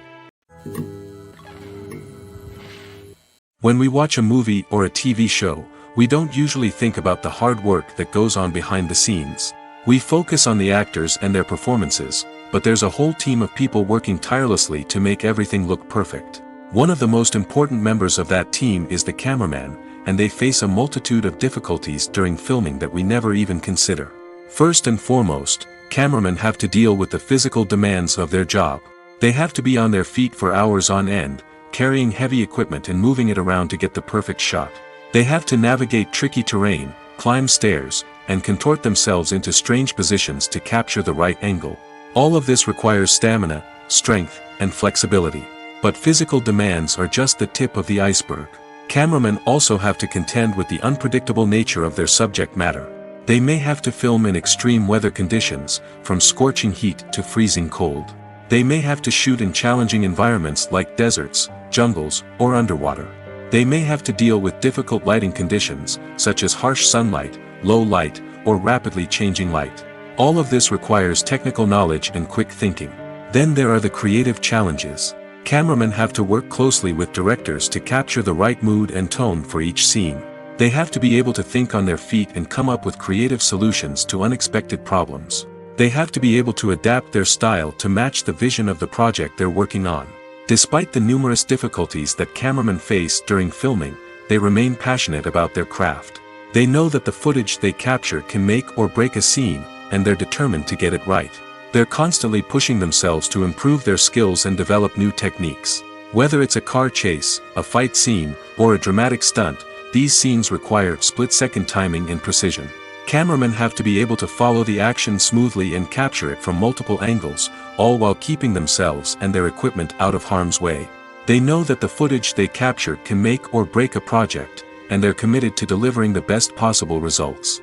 Speaker 2: When we watch a movie or a TV show, we don't usually think about the hard work that goes on behind the scenes. We focus on the actors and their performances, but there's a whole team of people working tirelessly to make everything look perfect. One of the most important members of that team is the cameraman, and they face a multitude of difficulties during filming that we never even consider. First and foremost, cameramen have to deal with the physical demands of their job. They have to be on their feet for hours on end, carrying heavy equipment and moving it around to get the perfect shot. They have to navigate tricky terrain, climb stairs, and contort themselves into strange positions to capture the right angle. All of this requires stamina, strength, and flexibility. But physical demands are just the tip of the iceberg. Cameramen also have to contend with the unpredictable nature of their subject matter. They may have to film in extreme weather conditions, from scorching heat to freezing cold. They may have to shoot in challenging environments like deserts, jungles, or underwater. They may have to deal with difficult lighting conditions, such as harsh sunlight, low light, or rapidly changing light. All of this requires technical knowledge and quick thinking. Then there are the creative challenges. Cameramen have to work closely with directors to capture the right mood and tone for each scene. They have to be able to think on their feet and come up with creative solutions to unexpected problems. They have to be able to adapt their style to match the vision of the project they're working on. Despite the numerous difficulties that cameramen face during filming, they remain passionate about their craft. They know that the footage they capture can make or break a scene, and they're determined to get it right. They're constantly pushing themselves to improve their skills and develop new techniques. Whether it's a car chase, a fight scene, or a dramatic stunt, these scenes require split-second timing and precision. Cameramen have to be able to follow the action smoothly and capture it from multiple angles, all while keeping themselves and their equipment out of harm's way. They know that the footage they capture can make or break a project, and they're committed to delivering the best possible results.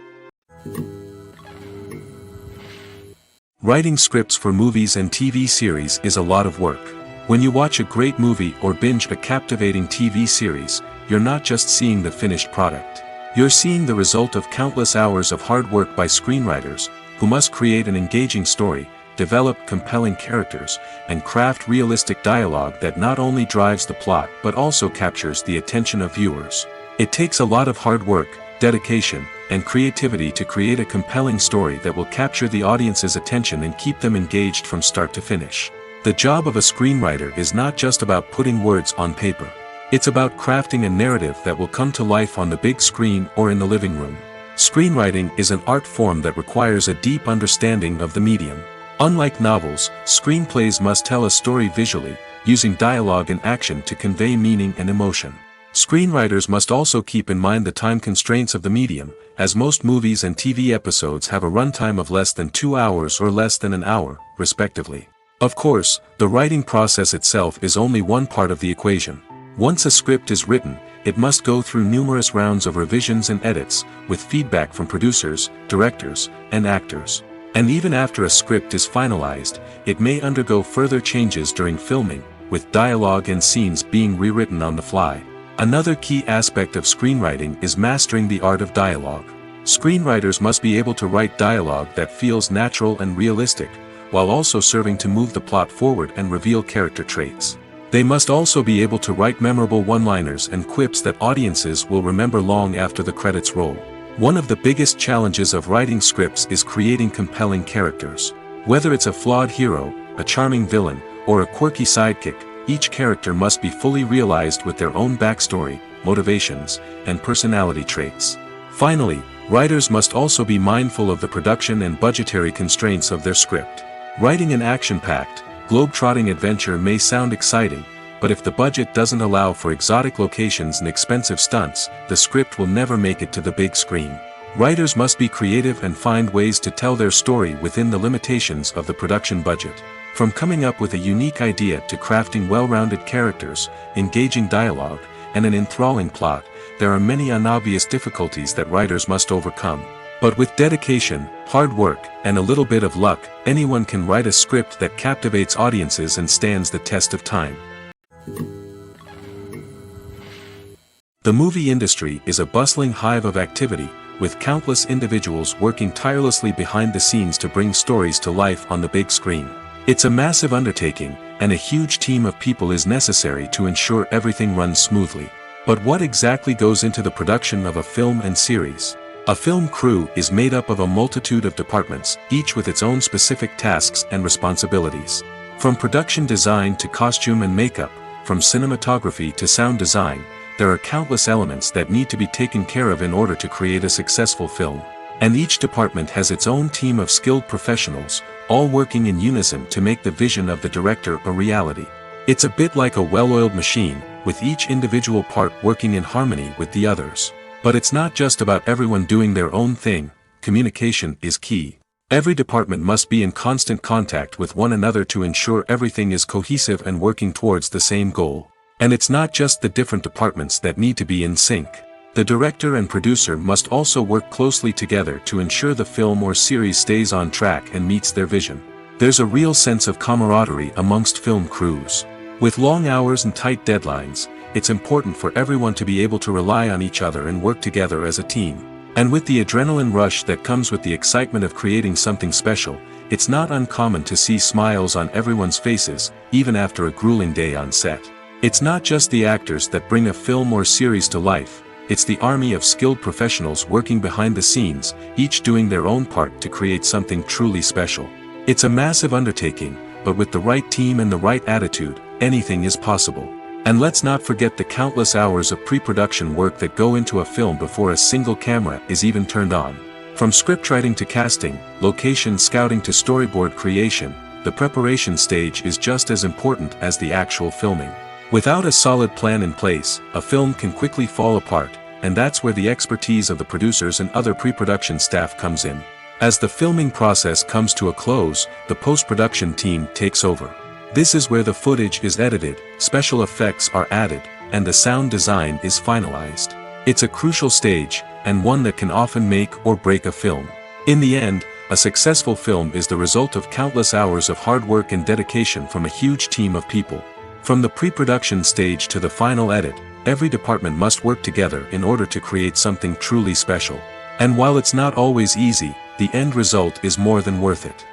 Speaker 2: Writing scripts for movies and TV series is a lot of work. When you watch a great movie or binge a captivating TV series, you're not just seeing the finished product. You're seeing the result of countless hours of hard work by screenwriters, who must create an engaging story, develop compelling characters, and craft realistic dialogue that not only drives the plot but also captures the attention of viewers. It takes a lot of hard work, dedication, and creativity to create a compelling story that will capture the audience's attention and keep them engaged from start to finish. The job of a screenwriter is not just about putting words on paper. It's about crafting a narrative that will come to life on the big screen or in the living room. Screenwriting is an art form that requires a deep understanding of the medium. Unlike novels, screenplays must tell a story visually, using dialogue and action to convey meaning and emotion. Screenwriters must also keep in mind the time constraints of the medium, as most movies and TV episodes have a runtime of less than 2 hours or less than an hour, respectively. Of course, the writing process itself is only one part of the equation. Once a script is written, it must go through numerous rounds of revisions and edits, with feedback from producers, directors, and actors. And even after a script is finalized, it may undergo further changes during filming, with dialogue and scenes being rewritten on the fly. Another key aspect of screenwriting is mastering the art of dialogue. Screenwriters must be able to write dialogue that feels natural and realistic, while also serving to move the plot forward and reveal character traits. They must also be able to write memorable one-liners and quips that audiences will remember long after the credits roll. One of the biggest challenges of writing scripts is creating compelling characters. Whether it's a flawed hero, a charming villain, or a quirky sidekick, each character must be fully realized with their own backstory, motivations, and personality traits. Finally, writers must also be mindful of the production and budgetary constraints of their script. Writing an action-packed, globe-trotting adventure may sound exciting, but if the budget doesn't allow for exotic locations and expensive stunts, the script will never make it to the big screen. Writers must be creative and find ways to tell their story within the limitations of the production budget. From coming up with a unique idea to crafting well-rounded characters, engaging dialogue, and an enthralling plot, there are many unobvious difficulties that writers must overcome. But with dedication, hard work, and a little bit of luck, anyone can write a script that captivates audiences and stands the test of time. The movie industry is a bustling hive of activity, with countless individuals working tirelessly behind the scenes to bring stories to life on the big screen. It's a massive undertaking, and a huge team of people is necessary to ensure everything runs smoothly. But what exactly goes into the production of a film and series? A film crew is made up of a multitude of departments, each with its own specific tasks and responsibilities. From production design to costume and makeup, from cinematography to sound design, there are countless elements that need to be taken care of in order to create a successful film. And each department has its own team of skilled professionals, all working in unison to make the vision of the director a reality. It's a bit like a well-oiled machine, with each individual part working in harmony with the others. But it's not just about everyone doing their own thing. Communication is key. Every department must be in constant contact with one another to ensure everything is cohesive and working towards the same goal. And it's not just the different departments that need to be in sync. The director and producer must also work closely together to ensure the film or series stays on track and meets their vision. There's a real sense of camaraderie amongst film crews. With long hours and tight deadlines, it's important for everyone to be able to rely on each other and work together as a team. And with the adrenaline rush that comes with the excitement of creating something special, it's not uncommon to see smiles on everyone's faces, even after a grueling day on set. It's not just the actors that bring a film or series to life, it's the army of skilled professionals working behind the scenes, each doing their own part to create something truly special. It's a massive undertaking, but with the right team and the right attitude, anything is possible. And let's not forget the countless hours of pre-production work that go into a film before a single camera is even turned on. From scriptwriting to casting, location scouting to storyboard creation, the preparation stage is just as important as the actual filming. Without a solid plan in place, a film can quickly fall apart, and that's where the expertise of the producers and other pre-production staff comes in. As the filming process comes to a close, the post-production team takes over. This is where the footage is edited, special effects are added, and the sound design is finalized. It's a crucial stage, and one that can often make or break a film. In the end, a successful film is the result of countless hours of hard work and dedication from a huge team of people. From the pre-production stage to the final edit, every department must work together in order to create something truly special. And while it's not always easy, the end result is more than worth it.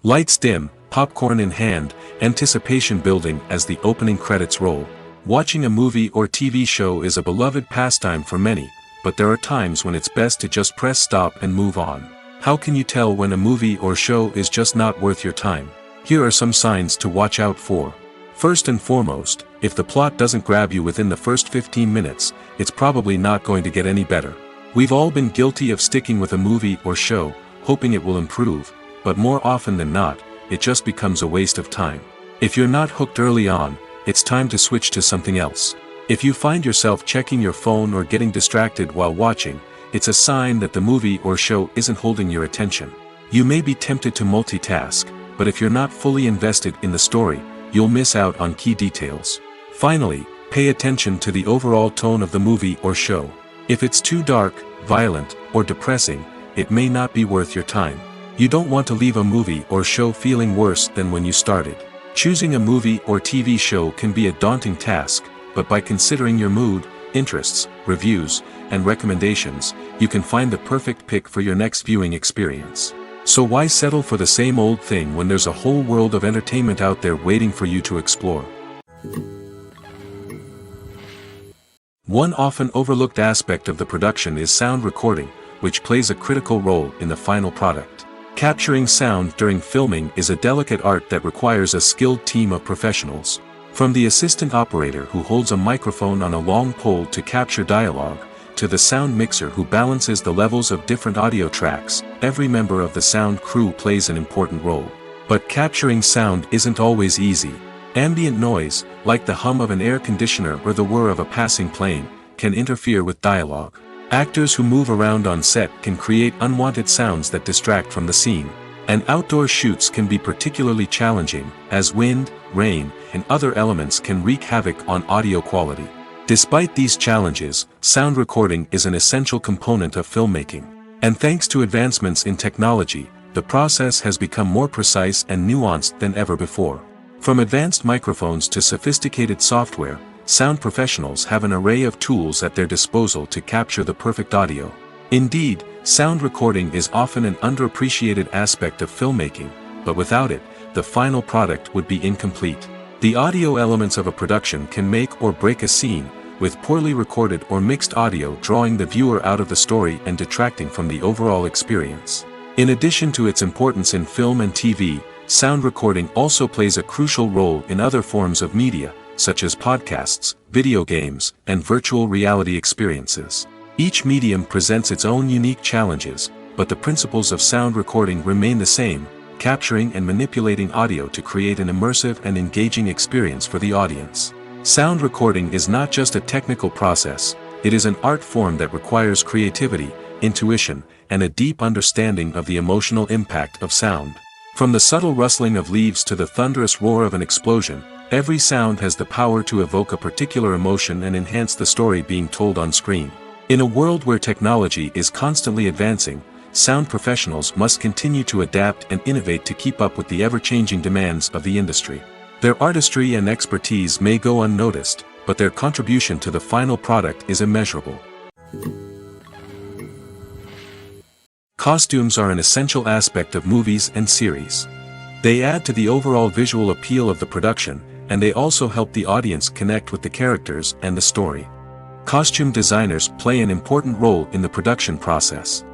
Speaker 2: Lights dim, popcorn in hand, anticipation building as the opening credits roll. Watching a movie or TV show is a beloved pastime for many, but there are times when it's best to just press stop and move on. How can you tell when a movie or show is just not worth your time? Here are some signs to watch out for. First and foremost, if the plot doesn't grab you within the first 15 minutes, it's probably not going to get any better. We've all been guilty of sticking with a movie or show, hoping it will improve, but more often than not, it just becomes a waste of time. If you're not hooked early on, it's time to switch to something else. If you find yourself checking your phone or getting distracted while watching, it's a sign that the movie or show isn't holding your attention. You may be tempted to multitask, but if you're not fully invested in the story, you'll miss out on key details. Finally, pay attention to the overall tone of the movie or show. If it's too dark, violent, or depressing, it may not be worth your time. You don't want to leave a movie or show feeling worse than when you started. Choosing a movie or TV show can be a daunting task, but by considering your mood, interests, reviews, and recommendations, you can find the perfect pick for your next viewing experience. So why settle for the same old thing when there's a whole world of entertainment out there waiting for you to explore? One often overlooked aspect of the production is sound recording, which plays a critical role in the final product. Capturing sound during filming is a delicate art that requires a skilled team of professionals. From the assistant operator who holds a microphone on a long pole to capture dialogue, to the sound mixer who balances the levels of different audio tracks, every member of the sound crew plays an important role. But capturing sound isn't always easy. Ambient noise, like the hum of an air conditioner or the whir of a passing plane, can interfere with dialogue. Actors who move around on set can create unwanted sounds that distract from the scene. And outdoor shoots can be particularly challenging, as wind, rain, and other elements can wreak havoc on audio quality. Despite these challenges, sound recording is an essential component of filmmaking. And thanks to advancements in technology, the process has become more precise and nuanced than ever before. From advanced microphones to sophisticated software, sound professionals have an array of tools at their disposal to capture the perfect audio. Indeed, sound recording is often an underappreciated aspect of filmmaking, but without it, the final product would be incomplete. The audio elements of a production can make or break a scene, with poorly recorded or mixed audio drawing the viewer out of the story and detracting from the overall experience. In addition to its importance in film and TV, sound recording also plays a crucial role in other forms of media, such as podcasts, video games, and virtual reality experiences. Each medium presents its own unique challenges, but the principles of sound recording remain the same, capturing and manipulating audio to create an immersive and engaging experience for the audience. Sound recording is not just a technical process, it is an art form that requires creativity, intuition, and a deep understanding of the emotional impact of sound. From the subtle rustling of leaves to the thunderous roar of an explosion, every sound has the power to evoke a particular emotion and enhance the story being told on screen. In a world where technology is constantly advancing, sound professionals must continue to adapt and innovate to keep up with the ever-changing demands of the industry. Their artistry and expertise may go unnoticed, but their contribution to the final product is immeasurable. Costumes are an essential aspect of movies and series. They add to the overall visual appeal of the production, and they also help the audience connect with the characters and the story. Costume designers play an important role in the production process.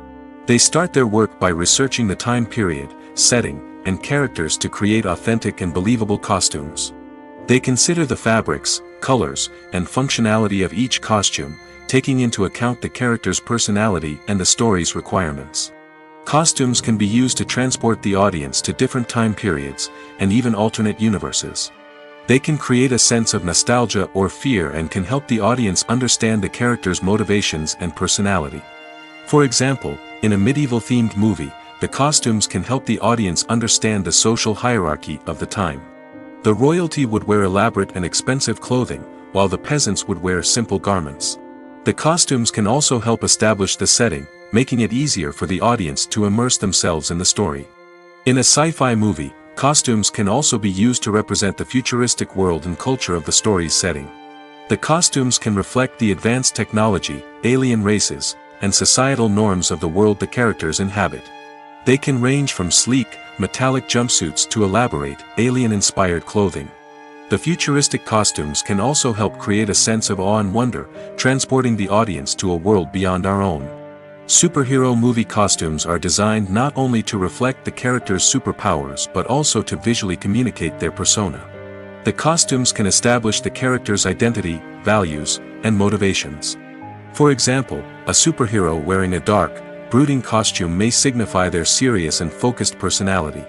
Speaker 2: They start their work by researching the time period, setting, and characters to create authentic and believable costumes. They consider the fabrics, colors, and functionality of each costume, taking into account the character's personality and the story's requirements. Costumes can be used to transport the audience to different time periods, and even alternate universes. They can create a sense of nostalgia or fear and can help the audience understand the character's motivations and personality. For example, in a medieval-themed movie, the costumes can help the audience understand the social hierarchy of the time. The royalty would wear elaborate and expensive clothing, while the peasants would wear simple garments. The costumes can also help establish the setting, making it easier for the audience to immerse themselves in the story. In a sci-fi movie, costumes can also be used to represent the futuristic world and culture of the story's setting. The costumes can reflect the advanced technology, alien races, and societal norms of the world the characters inhabit. They can range from sleek, metallic jumpsuits to elaborate, alien-inspired clothing. The futuristic costumes can also help create a sense of awe and wonder, transporting the audience to a world beyond our own. Superhero movie costumes are designed not only to reflect the character's superpowers but also to visually communicate their persona. The costumes can establish the character's identity, values, and motivations. For example, a superhero wearing a dark, brooding costume may signify their serious and focused personality.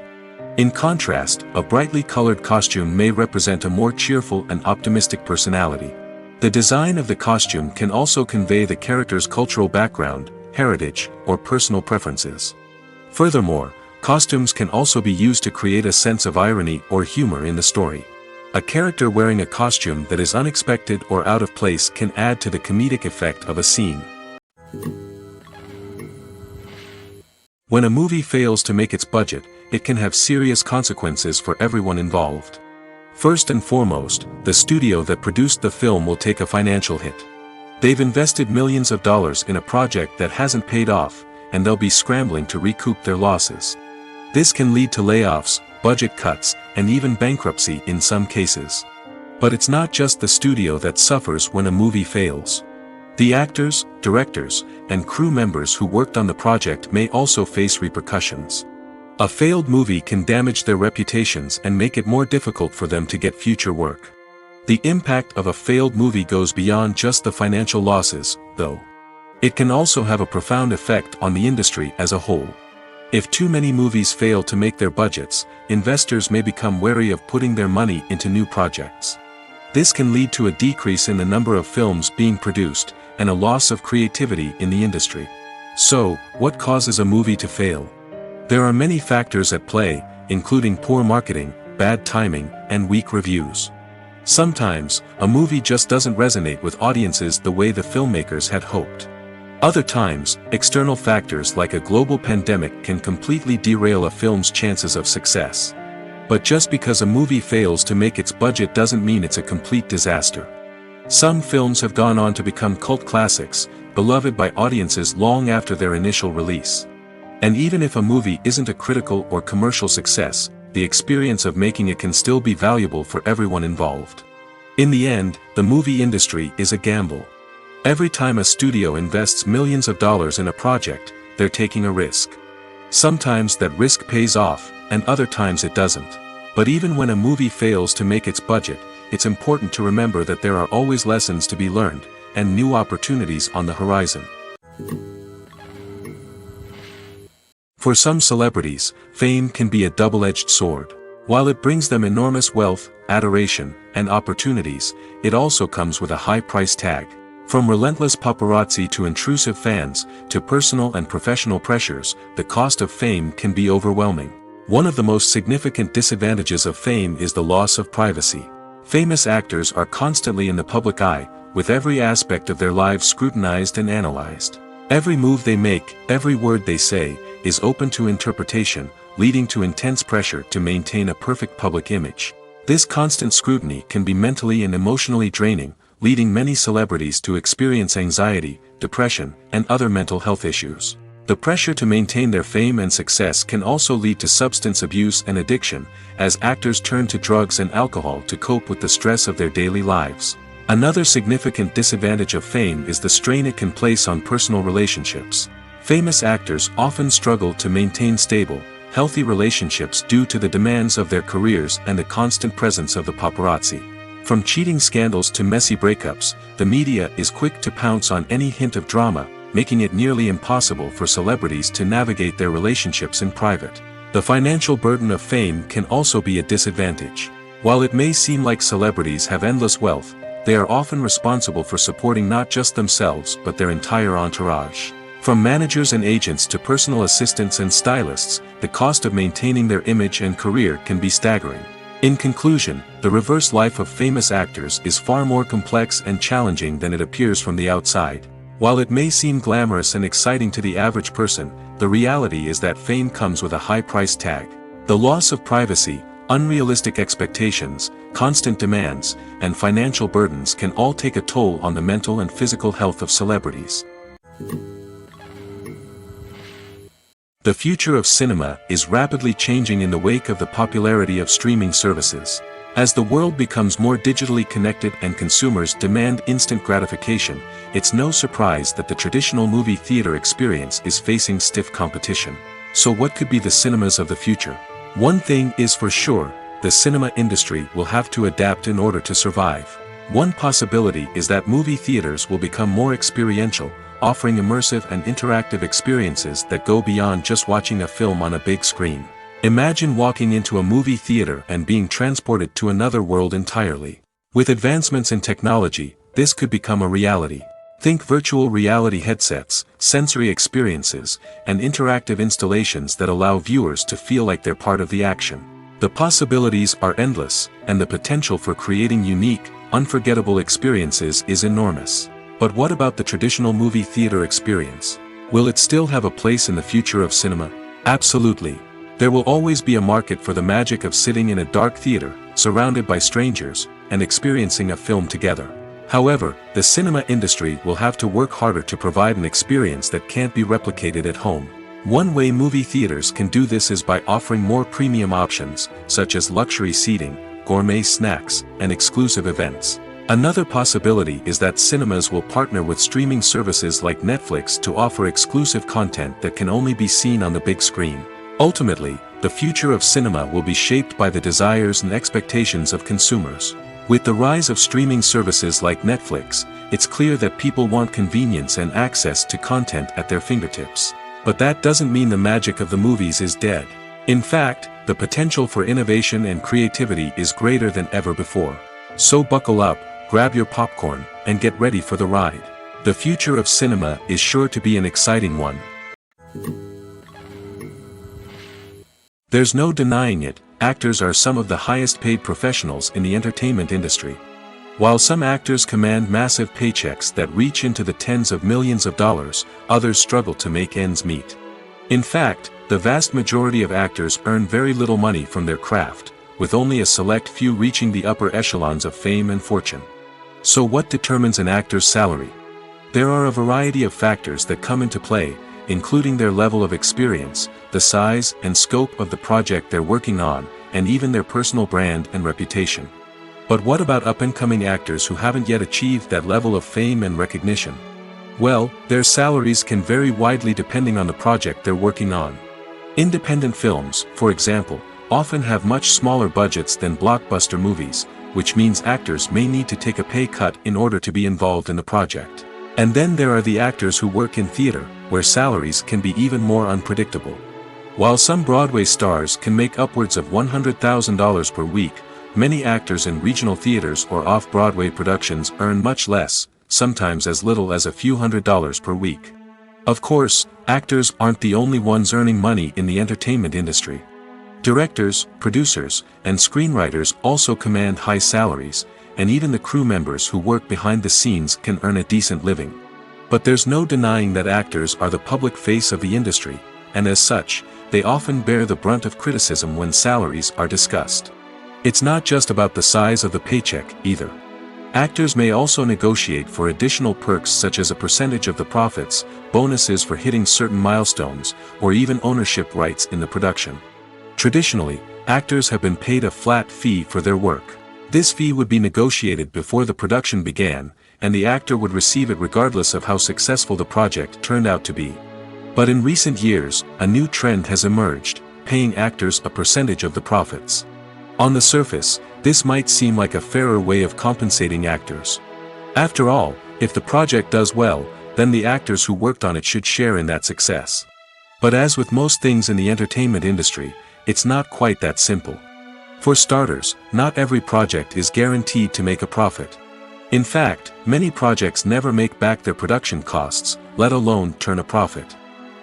Speaker 2: In contrast, a brightly colored costume may represent a more cheerful and optimistic personality. The design of the costume can also convey the character's cultural background, heritage, or personal preferences. Furthermore, costumes can also be used to create a sense of irony or humor in the story. A character wearing a costume that is unexpected or out of place can add to the comedic effect of a scene. When a movie fails to make its budget, it can have serious consequences for everyone involved. First and foremost, the studio that produced the film will take a financial hit. They've invested millions of dollars in a project that hasn't paid off, and they'll be scrambling to recoup their losses. This can lead to layoffs, budget cuts, and even bankruptcy in some cases. But it's not just the studio that suffers when a movie fails. The actors, directors, and crew members who worked on the project may also face repercussions. A failed movie can damage their reputations and make it more difficult for them to get future work. The impact of a failed movie goes beyond just the financial losses, though. It can also have a profound effect on the industry as a whole. If too many movies fail to make their budgets, investors may become wary of putting their money into new projects. This can lead to a decrease in the number of films being produced, and a loss of creativity in the industry. So, what causes a movie to fail? There are many factors at play, including poor marketing, bad timing, and weak reviews. Sometimes, a movie just doesn't resonate with audiences the way the filmmakers had hoped. Other times, external factors like a global pandemic can completely derail a film's chances of success. But just because a movie fails to make its budget doesn't mean it's a complete disaster. Some films have gone on to become cult classics, beloved by audiences long after their initial release. And even if a movie isn't a critical or commercial success, the experience of making it can still be valuable for everyone involved. In the end, the movie industry is a gamble. Every time a studio invests millions of dollars in a project, they're taking a risk. Sometimes that risk pays off, and other times it doesn't. But even when a movie fails to make its budget, it's important to remember that there are always lessons to be learned, and new opportunities on the horizon. For some celebrities, fame can be a double-edged sword. While it brings them enormous wealth, adoration, and opportunities, it also comes with a high price tag. From relentless paparazzi to intrusive fans, to personal and professional pressures, the cost of fame can be overwhelming. One of the most significant disadvantages of fame is the loss of privacy. Famous actors are constantly in the public eye, with every aspect of their lives scrutinized and analyzed. Every move they make, every word they say, is open to interpretation, leading to intense pressure to maintain a perfect public image. This constant scrutiny can be mentally and emotionally draining, leading many celebrities to experience anxiety, depression, and other mental health issues. The pressure to maintain their fame and success can also lead to substance abuse and addiction, as actors turn to drugs and alcohol to cope with the stress of their daily lives. Another significant disadvantage of fame is the strain it can place on personal relationships. Famous actors often struggle to maintain stable, healthy relationships due to the demands of their careers and the constant presence of the paparazzi. From cheating scandals to messy breakups, the media is quick to pounce on any hint of drama, making it nearly impossible for celebrities to navigate their relationships in private. The financial burden of fame can also be a disadvantage. While it may seem like celebrities have endless wealth, they are often responsible for supporting not just themselves but their entire entourage. From managers and agents to personal assistants and stylists, the cost of maintaining their image and career can be staggering. In conclusion, the reverse life of famous actors is far more complex and challenging than it appears from the outside. While it may seem glamorous and exciting to the average person, the reality is that fame comes with a high price tag. The loss of privacy, unrealistic expectations, constant demands, and financial burdens can all take a toll on the mental and physical health of celebrities. The future of cinema is rapidly changing in the wake of the popularity of streaming services. As the world becomes more digitally connected and consumers demand instant gratification, it's no surprise that the traditional movie theater experience is facing stiff competition. So what could be the cinemas of the future? One thing is for sure, the cinema industry will have to adapt in order to survive. One possibility is that movie theaters will become more experiential, offering immersive and interactive experiences that go beyond just watching a film on a big screen. Imagine walking into a movie theater and being transported to another world entirely. With advancements in technology, this could become a reality. Think virtual reality headsets, sensory experiences, and interactive installations that allow viewers to feel like they're part of the action. The possibilities are endless, and the potential for creating unique, unforgettable experiences is enormous. But what about the traditional movie theater experience? Will it still have a place in the future of cinema? Absolutely. There will always be a market for the magic of sitting in a dark theater, surrounded by strangers, and experiencing a film together. However, the cinema industry will have to work harder to provide an experience that can't be replicated at home. One way movie theaters can do this is by offering more premium options, such as luxury seating, gourmet snacks, and exclusive events. Another possibility is that cinemas will partner with streaming services like Netflix to offer exclusive content that can only be seen on the big screen. Ultimately, the future of cinema will be shaped by the desires and expectations of consumers. With the rise of streaming services like Netflix, it's clear that people want convenience and access to content at their fingertips. But that doesn't mean the magic of the movies is dead. In fact, the potential for innovation and creativity is greater than ever before. So buckle up, grab your popcorn, and get ready for the ride. The future of cinema is sure to be an exciting one. There's no denying it, actors are some of the highest paid professionals in the entertainment industry. While some actors command massive paychecks that reach into the tens of millions of dollars, others struggle to make ends meet. In fact, the vast majority of actors earn very little money from their craft, with only a select few reaching the upper echelons of fame and fortune. So what determines an actor's salary? There are a variety of factors that come into play, including their level of experience, the size and scope of the project they're working on, and even their personal brand and reputation. But what about up-and-coming actors who haven't yet achieved that level of fame and recognition? Well, their salaries can vary widely depending on the project they're working on. Independent films, for example, often have much smaller budgets than blockbuster movies, which means actors may need to take a pay cut in order to be involved in the project. And then there are the actors who work in theater, where salaries can be even more unpredictable. While some Broadway stars can make upwards of $100,000 per week, many actors in regional theaters or off-Broadway productions earn much less, sometimes as little as a few $100s per week. Of course, actors aren't the only ones earning money in the entertainment industry. Directors, producers, and screenwriters also command high salaries, and even the crew members who work behind the scenes can earn a decent living. But there's no denying that actors are the public face of the industry, and as such, they often bear the brunt of criticism when salaries are discussed. It's not just about the size of the paycheck, either. Actors may also negotiate for additional perks such as a percentage of the profits, bonuses for hitting certain milestones, or even ownership rights in the production. Traditionally, actors have been paid a flat fee for their work. This fee would be negotiated before the production began, and the actor would receive it regardless of how successful the project turned out to be. But in recent years, a new trend has emerged, paying actors a percentage of the profits. On the surface, this might seem like a fairer way of compensating actors. After all, if the project does well, then the actors who worked on it should share in that success. But as with most things in the entertainment industry, it's not quite that simple. For starters, not every project is guaranteed to make a profit. In fact, many projects never make back their production costs, let alone turn a profit.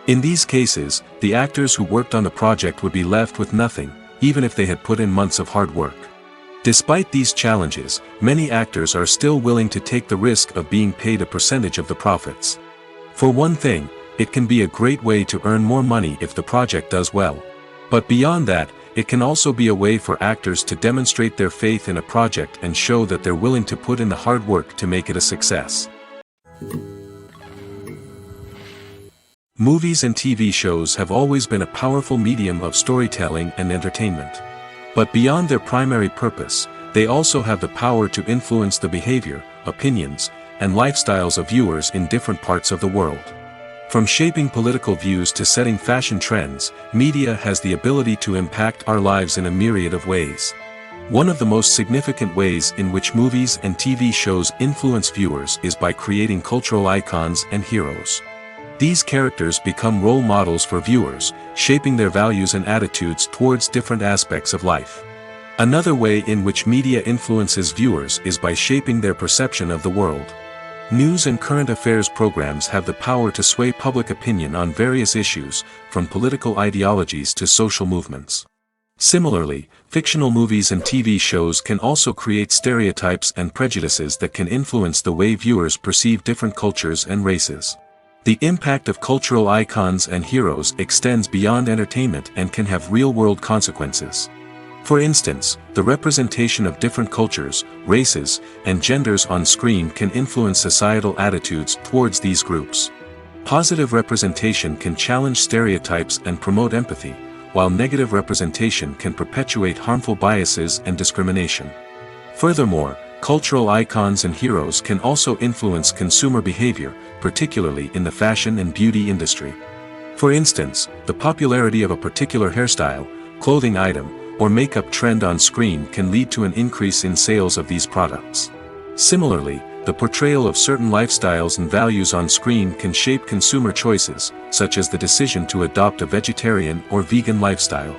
Speaker 2: In these cases, the actors who worked on the project would be left with nothing, even if they had put in months of hard work. Despite these challenges, many actors are still willing to take the risk of being paid a percentage of the profits. For one thing, it can be a great way to earn more money if the project does well. But beyond that, it can also be a way for actors to demonstrate their faith in a project and show that they're willing to put in the hard work to make it a success. Movies and TV shows have always been a powerful medium of storytelling and entertainment. But beyond their primary purpose, they also have the power to influence the behavior, opinions, and lifestyles of viewers in different parts of the world. From shaping political views to setting fashion trends, media has the ability to impact our lives in a myriad of ways. One of the most significant ways in which movies and TV shows influence viewers is by creating cultural icons and heroes. These characters become role models for viewers, shaping their values and attitudes towards different aspects of life. Another way in which media influences viewers is by shaping their perception of the world. News and current affairs programs have the power to sway public opinion on various issues, from political ideologies to social movements. Similarly, fictional movies and TV shows can also create stereotypes and prejudices that can influence the way viewers perceive different cultures and races. The impact of cultural icons and heroes extends beyond entertainment and can have real-world consequences. For instance, the representation of different cultures, races, and genders on screen can influence societal attitudes towards these groups. Positive representation can challenge stereotypes and promote empathy, while negative representation can perpetuate harmful biases and discrimination. Furthermore, cultural icons and heroes can also influence consumer behavior, particularly in the fashion and beauty industry. For instance, the popularity of a particular hairstyle, clothing item, or makeup trend on screen can lead to an increase in sales of these products. Similarly, the portrayal of certain lifestyles and values on screen can shape consumer choices, such as the decision to adopt a vegetarian or vegan lifestyle.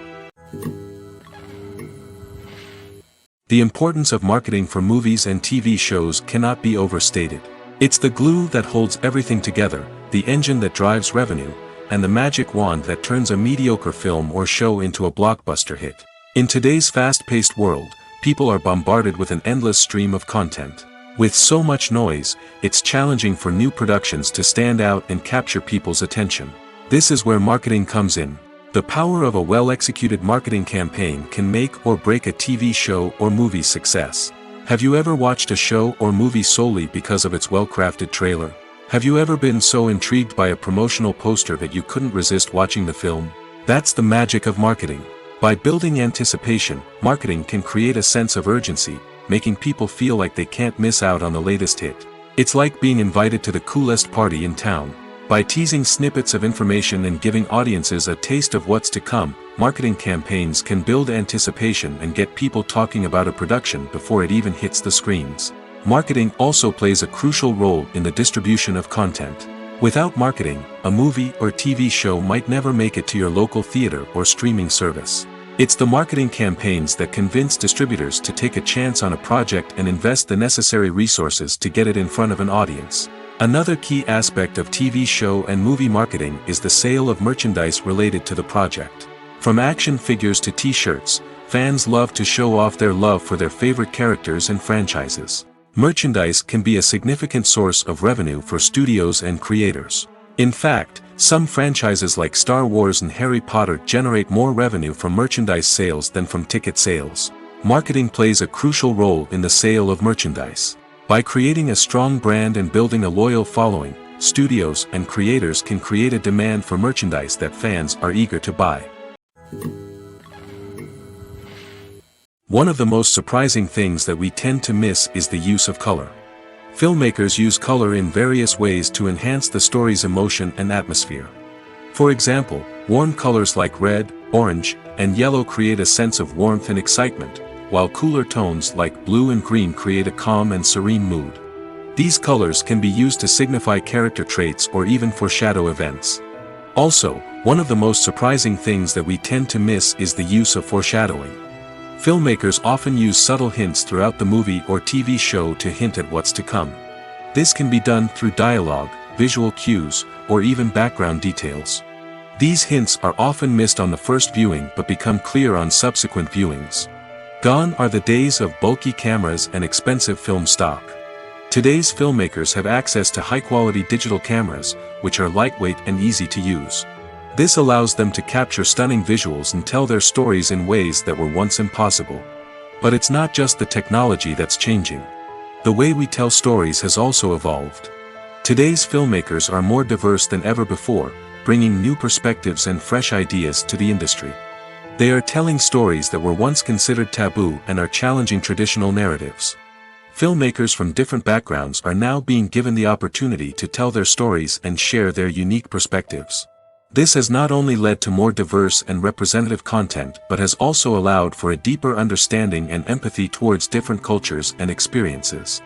Speaker 2: The importance of marketing for movies and TV shows cannot be overstated. It's the glue that holds everything together, the engine that drives revenue, and the magic wand that turns a mediocre film or show into a blockbuster hit. In today's fast-paced world, people are bombarded with an endless stream of content. With so much noise, it's challenging for new productions to stand out and capture people's attention. This is where marketing comes in. The power of a well-executed marketing campaign can make or break a TV show or movie's success. Have you ever watched a show or movie solely because of its well-crafted trailer? Have you ever been so intrigued by a promotional poster that you couldn't resist watching the film? That's the magic of marketing. By building anticipation, marketing can create a sense of urgency, making people feel like they can't miss out on the latest hit. It's like being invited to the coolest party in town. By teasing snippets of information and giving audiences a taste of what's to come, marketing campaigns can build anticipation and get people talking about a production before it even hits the screens. Marketing also plays a crucial role in the distribution of content. Without marketing, a movie or TV show might never make it to your local theater or streaming service. It's the marketing campaigns that convince distributors to take a chance on a project and invest the necessary resources to get it in front of an audience. Another key aspect of TV show and movie marketing is the sale of merchandise related to the project. From action figures to t-shirts, fans love to show off their love for their favorite characters and franchises. Merchandise can be a significant source of revenue for studios and creators. In fact, some franchises like Star Wars and Harry Potter generate more revenue from merchandise sales than from ticket sales. Marketing plays a crucial role in the sale of merchandise. By creating a strong brand and building a loyal following, studios and creators can create a demand for merchandise that fans are eager to buy. One of the most surprising things that we tend to miss is the use of color. Filmmakers use color in various ways to enhance the story's emotion and atmosphere. For example, warm colors like red, orange, and yellow create a sense of warmth and excitement, while cooler tones like blue and green create a calm and serene mood. These colors can be used to signify character traits or even foreshadow events. Also, one of the most surprising things that we tend to miss is the use of foreshadowing. Filmmakers often use subtle hints throughout the movie or TV show to hint at what's to come. This can be done through dialogue, visual cues, or even background details. These hints are often missed on the first viewing but become clear on subsequent viewings. Gone are the days of bulky cameras and expensive film stock. Today's filmmakers have access to high-quality digital cameras, which are lightweight and easy to use. This allows them to capture stunning visuals and tell their stories in ways that were once impossible. But it's not just the technology that's changing. The way we tell stories has also evolved. Today's filmmakers are more diverse than ever before, bringing new perspectives and fresh ideas to the industry. They are telling stories that were once considered taboo and are challenging traditional narratives. Filmmakers from different backgrounds are now being given the opportunity to tell their stories and share their unique perspectives. This has not only led to more diverse and representative content but has also allowed for a deeper understanding and empathy towards different cultures and experiences.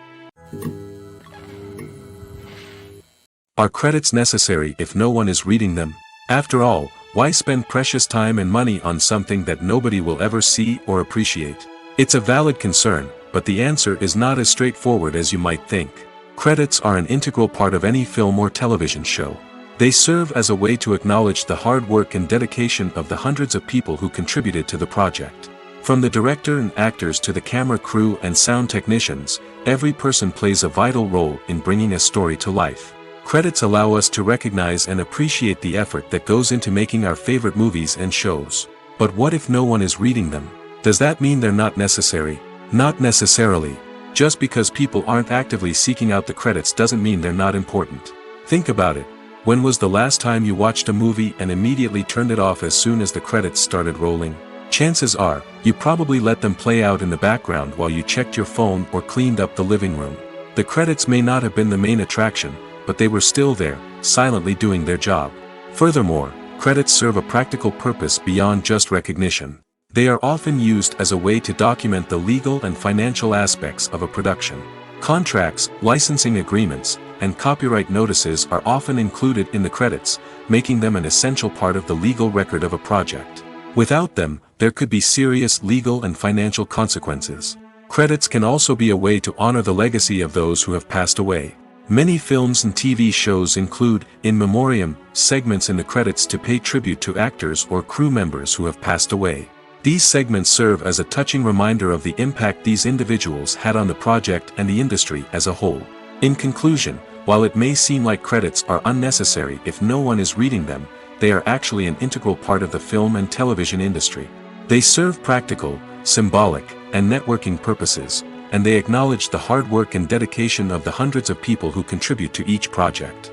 Speaker 2: Are credits necessary if no one is reading them? After all, why spend precious time and money on something that nobody will ever see or appreciate? It's a valid concern, but the answer is not as straightforward as you might think. Credits are an integral part of any film or television show. They serve as a way to acknowledge the hard work and dedication of the hundreds of people who contributed to the project. From the director and actors to the camera crew and sound technicians, every person plays a vital role in bringing a story to life. Credits allow us to recognize and appreciate the effort that goes into making our favorite movies and shows. But what if no one is reading them? Does that mean they're not necessary? Not necessarily. Just because people aren't actively seeking out the credits doesn't mean they're not important. Think about it. When was the last time you watched a movie and immediately turned it off as soon as the credits started rolling? Chances are, you probably let them play out in the background while you checked your phone or cleaned up the living room. The credits may not have been the main attraction, but they were still there, silently doing their job. Furthermore, credits serve a practical purpose beyond just recognition. They are often used as a way to document the legal and financial aspects of a production. Contracts, licensing agreements, and copyright notices are often included in the credits, making them an essential part of the legal record of a project. Without them, there could be serious legal and financial consequences. Credits can also be a way to honor the legacy of those who have passed away. Many films and TV shows include, in memoriam, segments in the credits to pay tribute to actors or crew members who have passed away. These segments serve as a touching reminder of the impact these individuals had on the project and the industry as a whole. In conclusion, while it may seem like credits are unnecessary if no one is reading them, they are actually an integral part of the film and television industry. They serve practical, symbolic, and networking purposes, and they acknowledge the hard work and dedication of the hundreds of people who contribute to each project.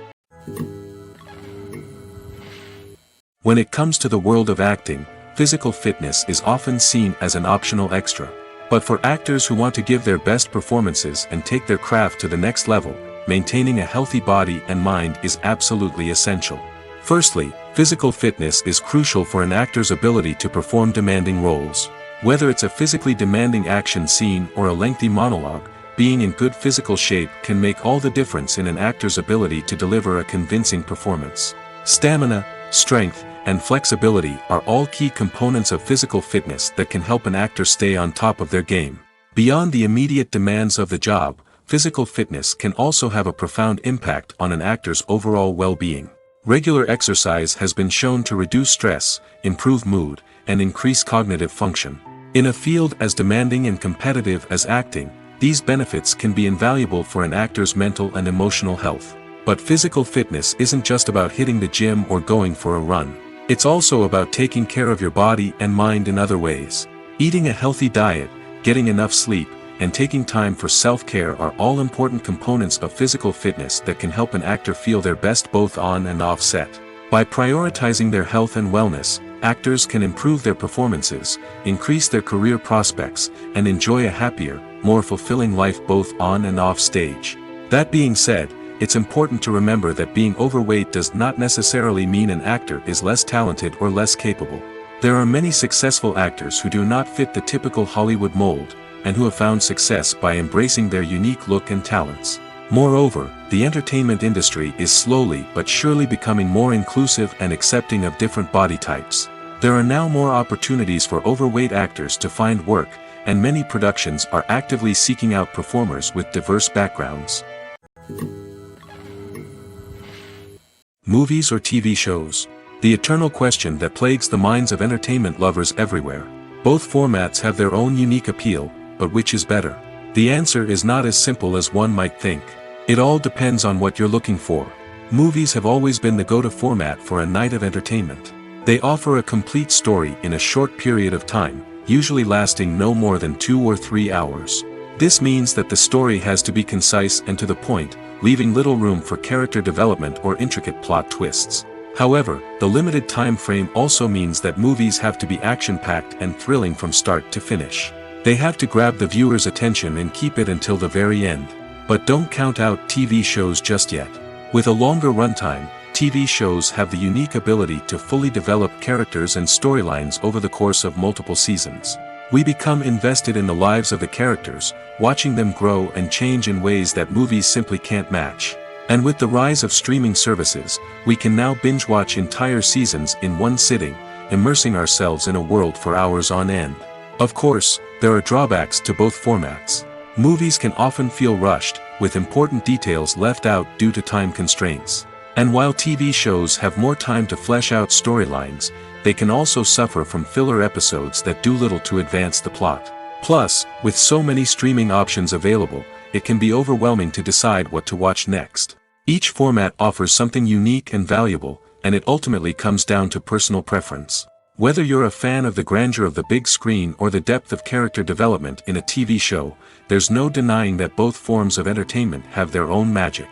Speaker 2: When it comes to the world of acting, physical fitness is often seen as an optional extra. But for actors who want to give their best performances and take their craft to the next level, maintaining a healthy body and mind is absolutely essential. Firstly, physical fitness is crucial for an actor's ability to perform demanding roles. Whether it's a physically demanding action scene or a lengthy monologue, being in good physical shape can make all the difference in an actor's ability to deliver a convincing performance. Stamina, strength, and flexibility are all key components of physical fitness that can help an actor stay on top of their game. Beyond the immediate demands of the job, physical fitness can also have a profound impact on an actor's overall well-being. Regular exercise has been shown to reduce stress, improve mood, and increase cognitive function. In a field as demanding and competitive as acting, these benefits can be invaluable for an actor's mental and emotional health. But physical fitness isn't just about hitting the gym or going for a run. It's also about taking care of your body and mind in other ways. Eating a healthy diet, getting enough sleep, and taking time for self-care are all important components of physical fitness that can help an actor feel their best both on and off set. By prioritizing their health and wellness, actors can improve their performances, increase their career prospects, and enjoy a happier, more fulfilling life both on and off stage. That being said, it's important to remember that being overweight does not necessarily mean an actor is less talented or less capable. There are many successful actors who do not fit the typical Hollywood mold, and who have found success by embracing their unique look and talents. Moreover, the entertainment industry is slowly but surely becoming more inclusive and accepting of different body types. There are now more opportunities for overweight actors to find work, and many productions are actively seeking out performers with diverse backgrounds. Movies or TV shows? The eternal question that plagues the minds of entertainment lovers everywhere. Both formats have their own unique appeal, but which is better? The answer is not as simple as one might think. It all depends on what you're looking for. Movies have always been the go-to format for a night of entertainment. They offer a complete story in a short period of time, usually lasting no more than 2 or 3 hours. This means that the story has to be concise and to the point, leaving little room for character development or intricate plot twists. However, the limited time frame also means that movies have to be action-packed and thrilling from start to finish. They have to grab the viewer's attention and keep it until the very end. But don't count out TV shows just yet. With a longer runtime, TV shows have the unique ability to fully develop characters and storylines over the course of multiple seasons. We become invested in the lives of the characters, watching them grow and change in ways that movies simply can't match. And with the rise of streaming services, we can now binge-watch entire seasons in one sitting, immersing ourselves in a world for hours on end. Of course, there are drawbacks to both formats. Movies can often feel rushed, with important details left out due to time constraints. And while TV shows have more time to flesh out storylines, they can also suffer from filler episodes that do little to advance the plot. Plus, with so many streaming options available, it can be overwhelming to decide what to watch next. Each format offers something unique and valuable, and it ultimately comes down to personal preference. Whether you're a fan of the grandeur of the big screen or the depth of character development in a TV show, there's no denying that both forms of entertainment have their own magic.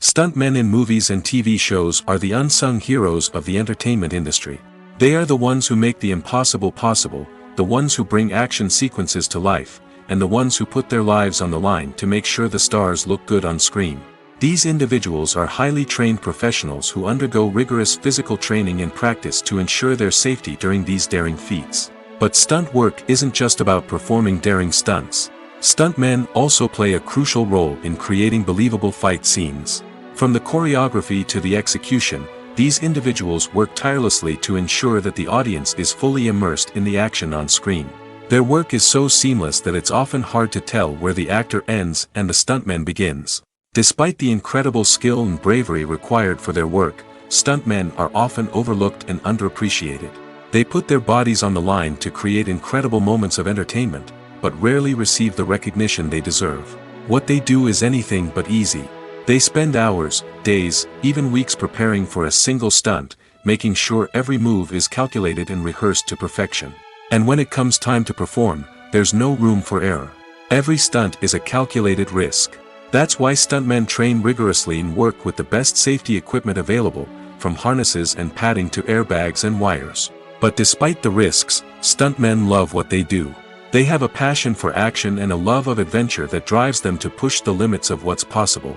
Speaker 2: Stuntmen in movies and TV shows are the unsung heroes of the entertainment industry. They are the ones who make the impossible possible, the ones who bring action sequences to life, and the ones who put their lives on the line to make sure the stars look good on screen. These individuals are highly trained professionals who undergo rigorous physical training and practice to ensure their safety during these daring feats. But stunt work isn't just about performing daring stunts. Stuntmen also play a crucial role in creating believable fight scenes. From the choreography to the execution, these individuals work tirelessly to ensure that the audience is fully immersed in the action on screen. Their work is so seamless that it's often hard to tell where the actor ends and the stuntman begins. Despite the incredible skill and bravery required for their work, stuntmen are often overlooked and underappreciated. They put their bodies on the line to create incredible moments of entertainment, but rarely receive the recognition they deserve. What they do is anything but easy. They spend hours, days, even weeks preparing for a single stunt, making sure every move is calculated and rehearsed to perfection. And when it comes time to perform, there's no room for error. Every stunt is a calculated risk. That's why stuntmen train rigorously and work with the best safety equipment available, from harnesses and padding to airbags and wires. But despite the risks, stuntmen love what they do. They have a passion for action and a love of adventure that drives them to push the limits of what's possible.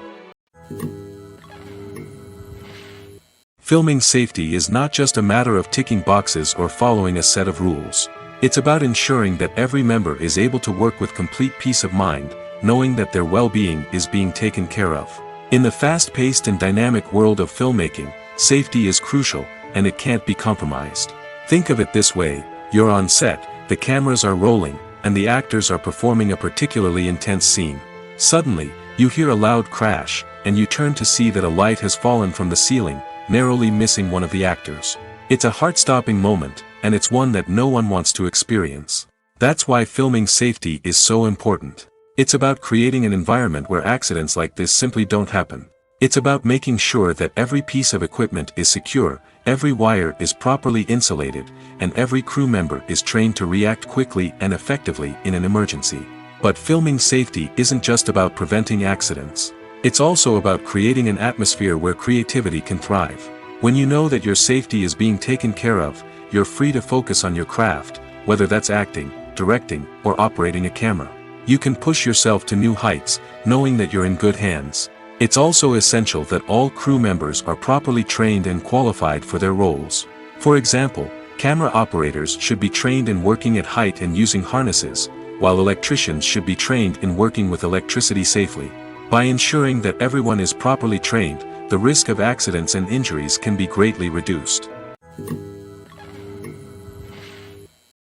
Speaker 2: Filming safety is not just a matter of ticking boxes or following a set of rules. It's about ensuring that every member is able to work with complete peace of mind, knowing that their well-being is being taken care of. In the fast-paced and dynamic world of filmmaking, safety is crucial, and it can't be compromised. Think of it this way: you're on set, the cameras are rolling, and the actors are performing a particularly intense scene. Suddenly, you hear a loud crash, and you turn to see that a light has fallen from the ceiling, narrowly missing one of the actors. It's a heart-stopping moment, and it's one that no one wants to experience. That's why filming safety is so important. It's about creating an environment where accidents like this simply don't happen. It's about making sure that every piece of equipment is secure, every wire is properly insulated, and every crew member is trained to react quickly and effectively in an emergency. But filming safety isn't just about preventing accidents. It's also about creating an atmosphere where creativity can thrive. When you know that your safety is being taken care of, you're free to focus on your craft, whether that's acting, directing, or operating a camera. You can push yourself to new heights, knowing that you're in good hands. It's also essential that all crew members are properly trained and qualified for their roles. For example, camera operators should be trained in working at height and using harnesses, while electricians should be trained in working with electricity safely. By ensuring that everyone is properly trained, the risk of accidents and injuries can be greatly reduced.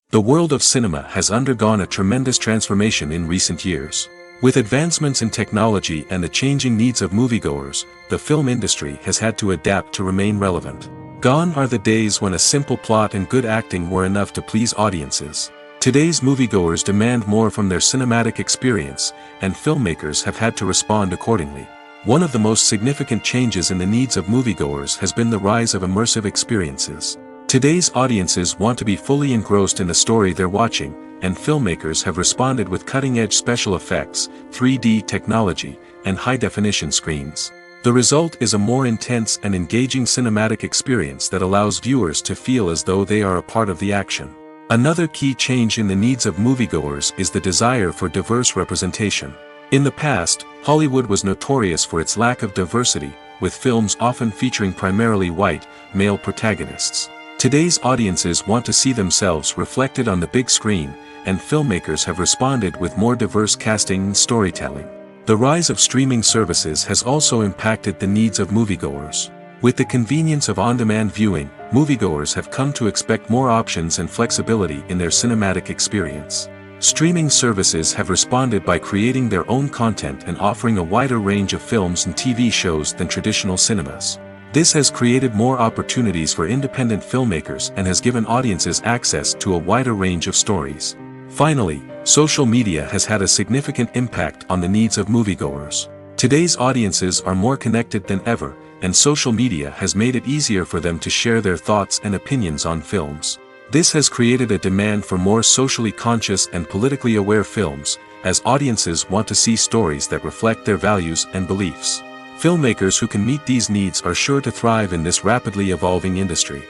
Speaker 2: The world of cinema has undergone a tremendous transformation in recent years. With advancements in technology and the changing needs of moviegoers, the film industry has had to adapt to remain relevant. Gone are the days when a simple plot and good acting were enough to please audiences. Today's moviegoers demand more from their cinematic experience, and filmmakers have had to respond accordingly. One of the most significant changes in the needs of moviegoers has been the rise of immersive experiences. Today's audiences want to be fully engrossed in the story they're watching, and filmmakers have responded with cutting-edge special effects, 3D technology, and high-definition screens. The result is a more intense and engaging cinematic experience that allows viewers to feel as though they are a part of the action. Another key change in the needs of moviegoers is the desire for diverse representation. In the past, Hollywood was notorious for its lack of diversity, with films often featuring primarily white, male protagonists. Today's audiences want to see themselves reflected on the big screen, and filmmakers have responded with more diverse casting and storytelling. The rise of streaming services has also impacted the needs of moviegoers. With the convenience of on-demand viewing, moviegoers have come to expect more options and flexibility in their cinematic experience. Streaming services have responded by creating their own content and offering a wider range of films and TV shows than traditional cinemas. This has created more opportunities for independent filmmakers and has given audiences access to a wider range of stories. Finally, social media has had a significant impact on the needs of moviegoers. Today's audiences are more connected than ever, and social media has made it easier for them to share their thoughts and opinions on films. This has created a demand for more socially conscious and politically aware films, as audiences want to see stories that reflect their values and beliefs. Filmmakers who can meet these needs are sure to thrive in this rapidly evolving industry.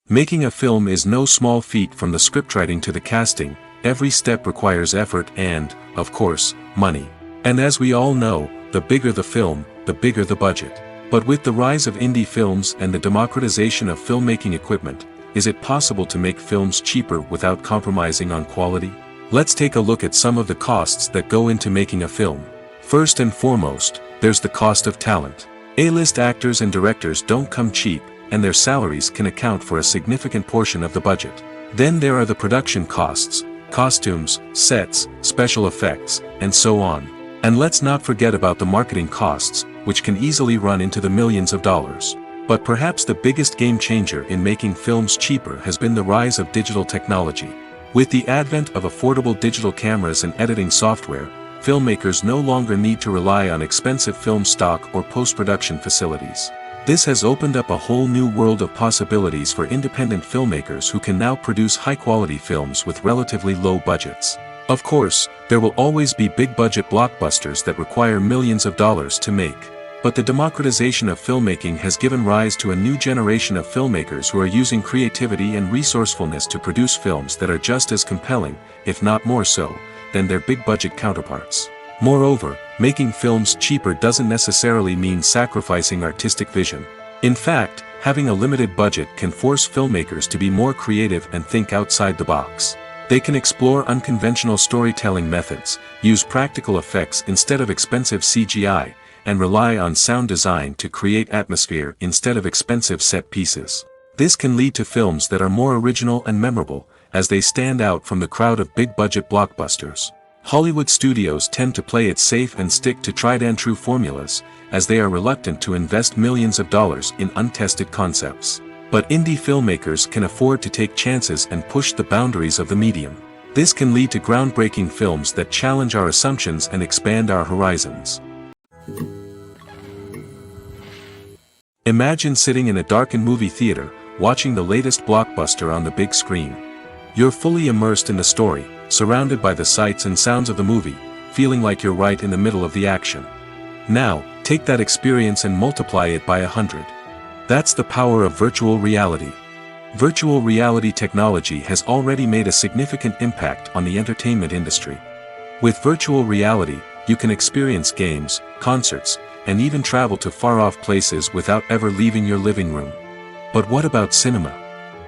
Speaker 2: Making a film is no small feat. From the scriptwriting to the casting, every step requires effort and, of course, money. And as we all know, the bigger the film, the bigger the budget. But with the rise of indie films and the democratization of filmmaking equipment, is it possible to make films cheaper without compromising on quality? Let's take a look at some of the costs that go into making a film. First and foremost, there's the cost of talent. A-list actors and directors don't come cheap, and their salaries can account for a significant portion of the budget. Then there are the production costs, costumes, sets, special effects, and so on. And let's not forget about the marketing costs, which can easily run into the millions of dollars. But perhaps the biggest game changer in making films cheaper has been the rise of digital technology. With the advent of affordable digital cameras and editing software, filmmakers no longer need to rely on expensive film stock or post-production facilities. This has opened up a whole new world of possibilities for independent filmmakers who can now produce high-quality films with relatively low budgets. Of course, there will always be big-budget blockbusters that require millions of dollars to make. But the democratization of filmmaking has given rise to a new generation of filmmakers who are using creativity and resourcefulness to produce films that are just as compelling, if not more so, than their big-budget counterparts. Moreover, making films cheaper doesn't necessarily mean sacrificing artistic vision. In fact, having a limited budget can force filmmakers to be more creative and think outside the box. They can explore unconventional storytelling methods, use practical effects instead of expensive CGI, and rely on sound design to create atmosphere instead of expensive set pieces. This can lead to films that are more original and memorable, as they stand out from the crowd of big-budget blockbusters. Hollywood studios tend to play it safe and stick to tried-and-true formulas, as they are reluctant to invest millions of dollars in untested concepts. But indie filmmakers can afford to take chances and push the boundaries of the medium. This can lead to groundbreaking films that challenge our assumptions and expand our horizons. Imagine sitting in a darkened movie theater, watching the latest blockbuster on the big screen. You're fully immersed in the story, surrounded by the sights and sounds of the movie, feeling like you're right in the middle of the action. Now, take that experience and multiply it by 100. That's the power of virtual reality. Virtual reality technology has already made a significant impact on the entertainment industry. With virtual reality, you can experience games, concerts, and even travel to far-off places without ever leaving your living room. But what about cinema?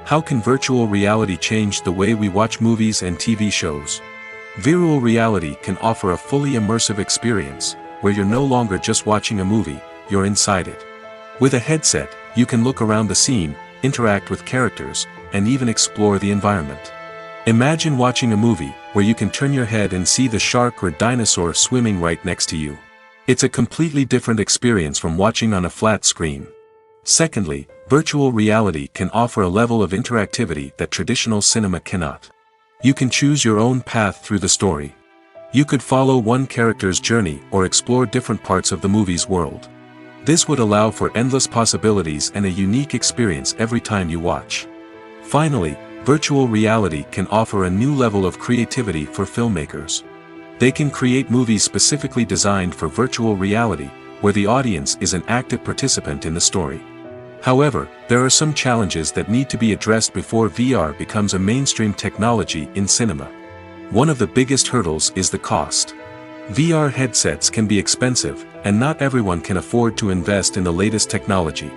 Speaker 2: How can virtual reality change the way we watch movies and TV shows? Virtual reality can offer a fully immersive experience, where you're no longer just watching a movie, you're inside it. With a headset, you can look around the scene, interact with characters, and even explore the environment. Imagine watching a movie, where you can turn your head and see the shark or dinosaur swimming right next to you. It's a completely different experience from watching on a flat screen. Secondly, virtual reality can offer a level of interactivity that traditional cinema cannot. You can choose your own path through the story. You could follow one character's journey or explore different parts of the movie's world. This would allow for endless possibilities and a unique experience every time you watch. Finally, virtual reality can offer a new level of creativity for filmmakers. They can create movies specifically designed for virtual reality, where the audience is an active participant in the story. However, there are some challenges that need to be addressed before VR becomes a mainstream technology in cinema. One of the biggest hurdles is the cost. VR headsets can be expensive, and not everyone can afford to invest in the latest technology.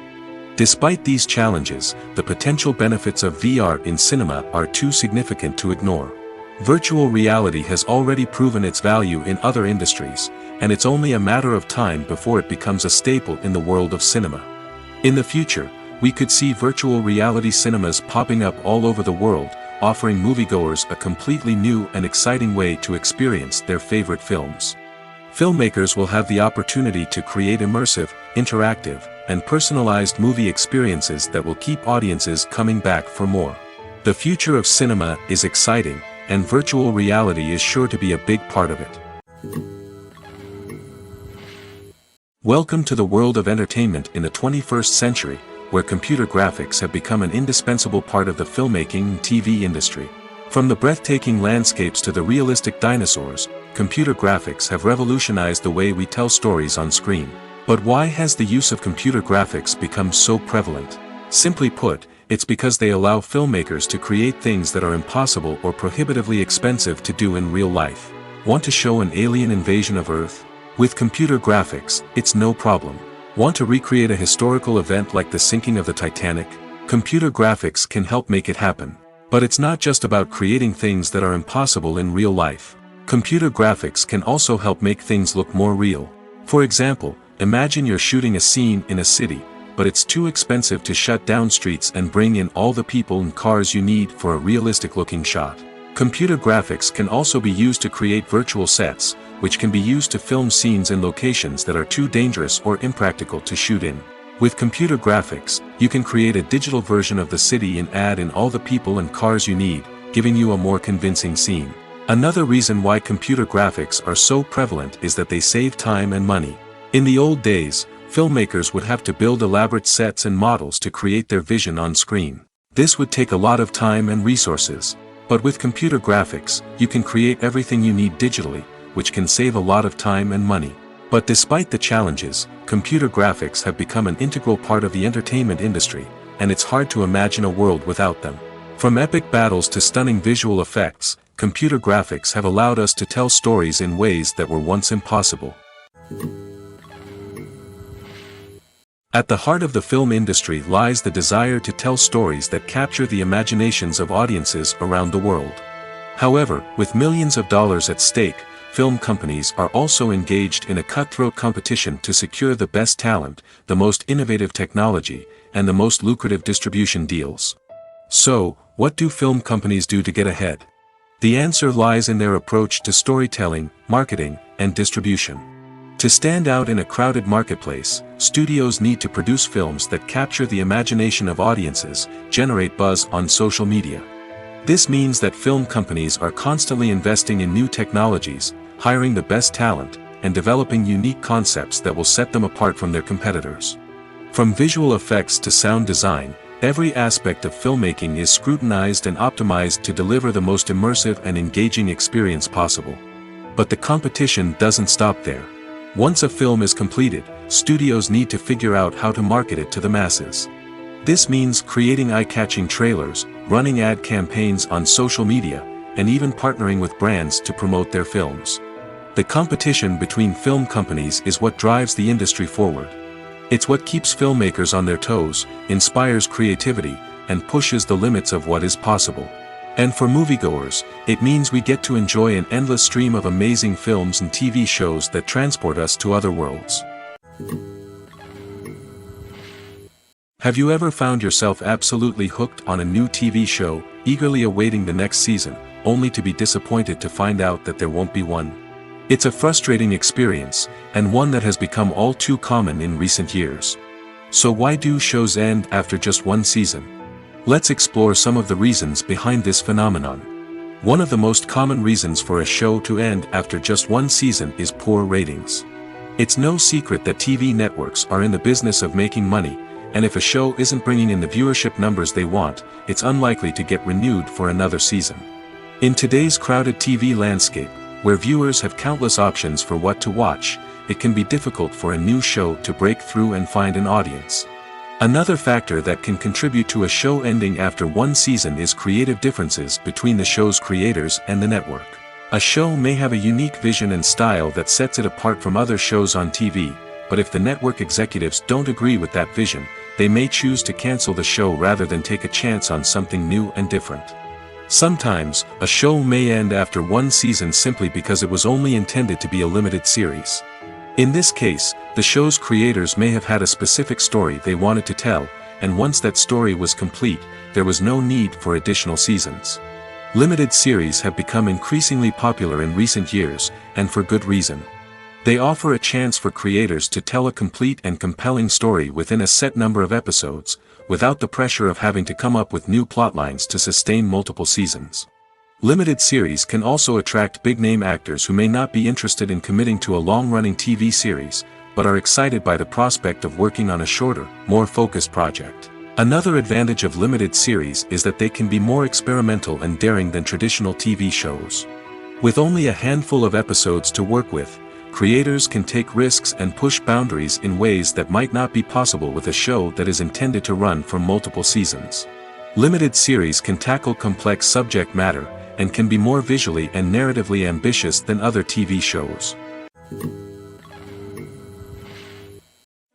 Speaker 2: Despite these challenges, the potential benefits of VR in cinema are too significant to ignore. Virtual reality has already proven its value in other industries, and it's only a matter of time before it becomes a staple in the world of cinema. In the future, we could see virtual reality cinemas popping up all over the world, offering moviegoers a completely new and exciting way to experience their favorite films. Filmmakers will have the opportunity to create immersive, interactive, and personalized movie experiences that will keep audiences coming back for more. The future of cinema is exciting, and virtual reality is sure to be a big part of it. Welcome to the world of entertainment in the 21st century, where computer graphics have become an indispensable part of the filmmaking and TV industry. From the breathtaking landscapes to the realistic dinosaurs, computer graphics have revolutionized the way we tell stories on screen. But why has the use of computer graphics become so prevalent? Simply put, it's because they allow filmmakers to create things that are impossible or prohibitively expensive to do in real life. Want to show an alien invasion of Earth? With computer graphics, it's no problem. Want to recreate a historical event like the sinking of the Titanic? Computer graphics can help make it happen. But it's not just about creating things that are impossible in real life. Computer graphics can also help make things look more real. For example, imagine you're shooting a scene in a city, but it's too expensive to shut down streets and bring in all the people and cars you need for a realistic-looking shot. Computer graphics can also be used to create virtual sets, which can be used to film scenes in locations that are too dangerous or impractical to shoot in. With computer graphics, you can create a digital version of the city and add in all the people and cars you need, giving you a more convincing scene. Another reason why computer graphics are so prevalent is that they save time and money. In the old days, filmmakers would have to build elaborate sets and models to create their vision on screen. This would take a lot of time and resources. But with computer graphics, you can create everything you need digitally, which can save a lot of time and money. But despite the challenges, computer graphics have become an integral part of the entertainment industry, and it's hard to imagine a world without them. From epic battles to stunning visual effects, computer graphics have allowed us to tell stories in ways that were once impossible. At the heart of the film industry lies the desire to tell stories that capture the imaginations of audiences around the world. However, with millions of dollars at stake, film companies are also engaged in a cutthroat competition to secure the best talent, the most innovative technology, and the most lucrative distribution deals. So, what do film companies do to get ahead? The answer lies in their approach to storytelling, marketing, and distribution. To stand out in a crowded marketplace, studios need to produce films that capture the imagination of audiences, generate buzz on social media. This means that film companies are constantly investing in new technologies, hiring the best talent, and developing unique concepts that will set them apart from their competitors. From visual effects to sound design, every aspect of filmmaking is scrutinized and optimized to deliver the most immersive and engaging experience possible. But the competition doesn't stop there. Once a film is completed, studios need to figure out how to market it to the masses. This means creating eye-catching trailers, running ad campaigns on social media, and even partnering with brands to promote their films. The competition between film companies is what drives the industry forward. It's what keeps filmmakers on their toes, inspires creativity, and pushes the limits of what is possible. And for moviegoers, it means we get to enjoy an endless stream of amazing films and TV shows that transport us to other worlds. Have you ever found yourself absolutely hooked on a new TV show, eagerly awaiting the next season, only to be disappointed to find out that there won't be one? It's a frustrating experience, and one that has become all too common in recent years. So why do shows end after just one season? Let's explore some of the reasons behind this phenomenon. One of the most common reasons for a show to end after just one season is poor ratings. It's no secret that TV networks are in the business of making money, and if a show isn't bringing in the viewership numbers they want, it's unlikely to get renewed for another season. In today's crowded TV landscape, where viewers have countless options for what to watch, it can be difficult for a new show to break through and find an audience. Another factor that can contribute to a show ending after one season is creative differences between the show's creators and the network. A show may have a unique vision and style that sets it apart from other shows on TV, but if the network executives don't agree with that vision, they may choose to cancel the show rather than take a chance on something new and different. Sometimes, a show may end after one season simply because it was only intended to be a limited series. In this case, the show's creators may have had a specific story they wanted to tell, and once that story was complete, there was no need for additional seasons. Limited series have become increasingly popular in recent years, and for good reason. They offer a chance for creators to tell a complete and compelling story within a set number of episodes, without the pressure of having to come up with new plotlines to sustain multiple seasons. Limited series can also attract big-name actors who may not be interested in committing to a long-running TV series, but are excited by the prospect of working on a shorter, more focused project. Another advantage of limited series is that they can be more experimental and daring than traditional TV shows. With only a handful of episodes to work with, creators can take risks and push boundaries in ways that might not be possible with a show that is intended to run for multiple seasons. Limited series can tackle complex subject matter, and can be more visually and narratively ambitious than other TV shows.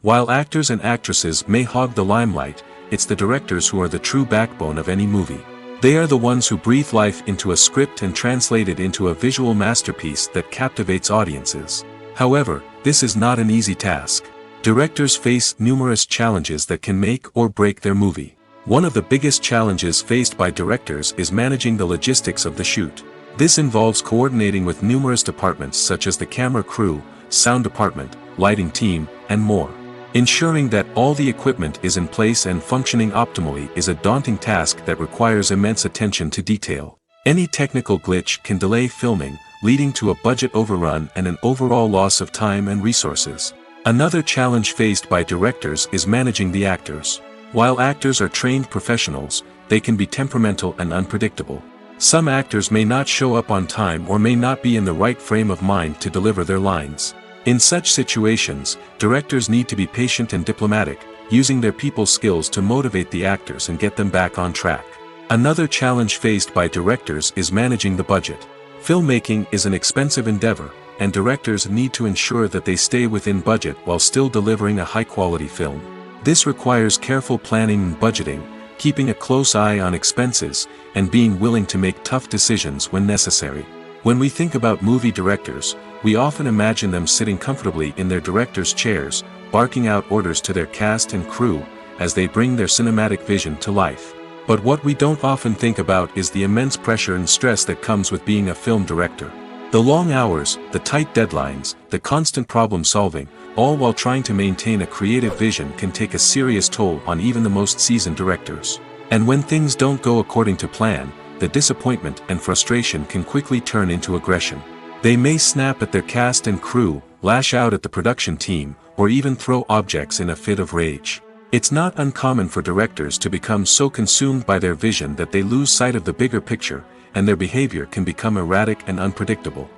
Speaker 2: While actors and actresses may hog the limelight, it's the directors who are the true backbone of any movie. They are the ones who breathe life into a script and translate it into a visual masterpiece that captivates audiences. However, this is not an easy task. Directors face numerous challenges that can make or break their movie. One of the biggest challenges faced by directors is managing the logistics of the shoot. This involves coordinating with numerous departments such as the camera crew, sound department, lighting team, and more. Ensuring that all the equipment is in place and functioning optimally is a daunting task that requires immense attention to detail. Any technical glitch can delay filming, leading to a budget overrun and an overall loss of time and resources. Another challenge faced by directors is managing the actors. While actors are trained professionals, they can be temperamental and unpredictable. Some actors may not show up on time or may not be in the right frame of mind to deliver their lines. In such situations, directors need to be patient and diplomatic, using their people skills to motivate the actors and get them back on track. Another challenge faced by directors is managing the budget. Filmmaking is an expensive endeavor, and directors need to ensure that they stay within budget while still delivering a high-quality film. This requires careful planning and budgeting, keeping a close eye on expenses, and being willing to make tough decisions when necessary. When we think about movie directors, we often imagine them sitting comfortably in their director's chairs, barking out orders to their cast and crew, as they bring their cinematic vision to life. But what we don't often think about is the immense pressure and stress that comes with being a film director. The long hours, the tight deadlines, the constant problem solving, all while trying to maintain a creative vision can take a serious toll on even the most seasoned directors. And when things don't go according to plan, the disappointment and frustration can quickly turn into aggression. They may snap at their cast and crew, lash out at the production team, or even throw objects in a fit of rage. It's not uncommon for directors to become so consumed by their vision that they lose sight of the bigger picture, and their behavior can become erratic and unpredictable.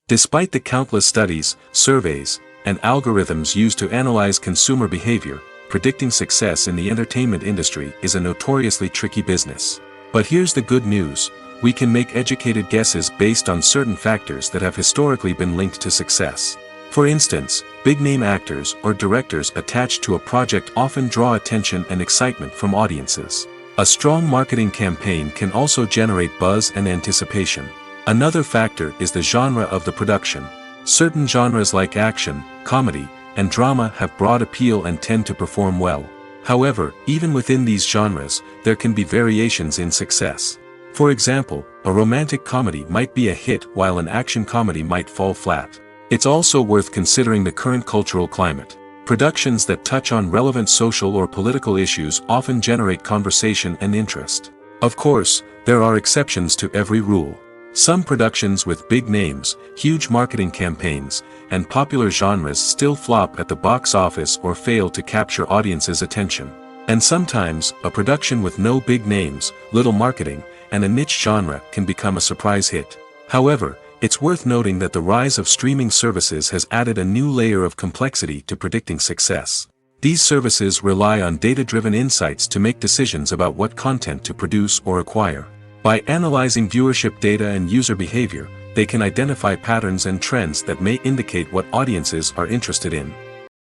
Speaker 2: Despite the countless studies, surveys, and algorithms used to analyze consumer behavior, predicting success in the entertainment industry is a notoriously tricky business. But here's the good news: we can make educated guesses based on certain factors that have historically been linked to success. For instance, big-name actors or directors attached to a project often draw attention and excitement from audiences. A strong marketing campaign can also generate buzz and anticipation. Another factor is the genre of the production. Certain genres like action, comedy, and drama have broad appeal and tend to perform well. However, even within these genres, there can be variations in success. For example, a romantic comedy might be a hit while an action comedy might fall flat. It's also worth considering the current cultural climate. Productions that touch on relevant social or political issues often generate conversation and interest. Of course, there are exceptions to every rule. Some productions with big names, huge marketing campaigns, and popular genres still flop at the box office or fail to capture audiences' attention. And sometimes, a production with no big names, little marketing, and a niche genre can become a surprise hit. However, it's worth noting that the rise of streaming services has added a new layer of complexity to predicting success. These services rely on data-driven insights to make decisions about what content to produce or acquire. By analyzing viewership data and user behavior, they can identify patterns and trends that may indicate what audiences are interested in.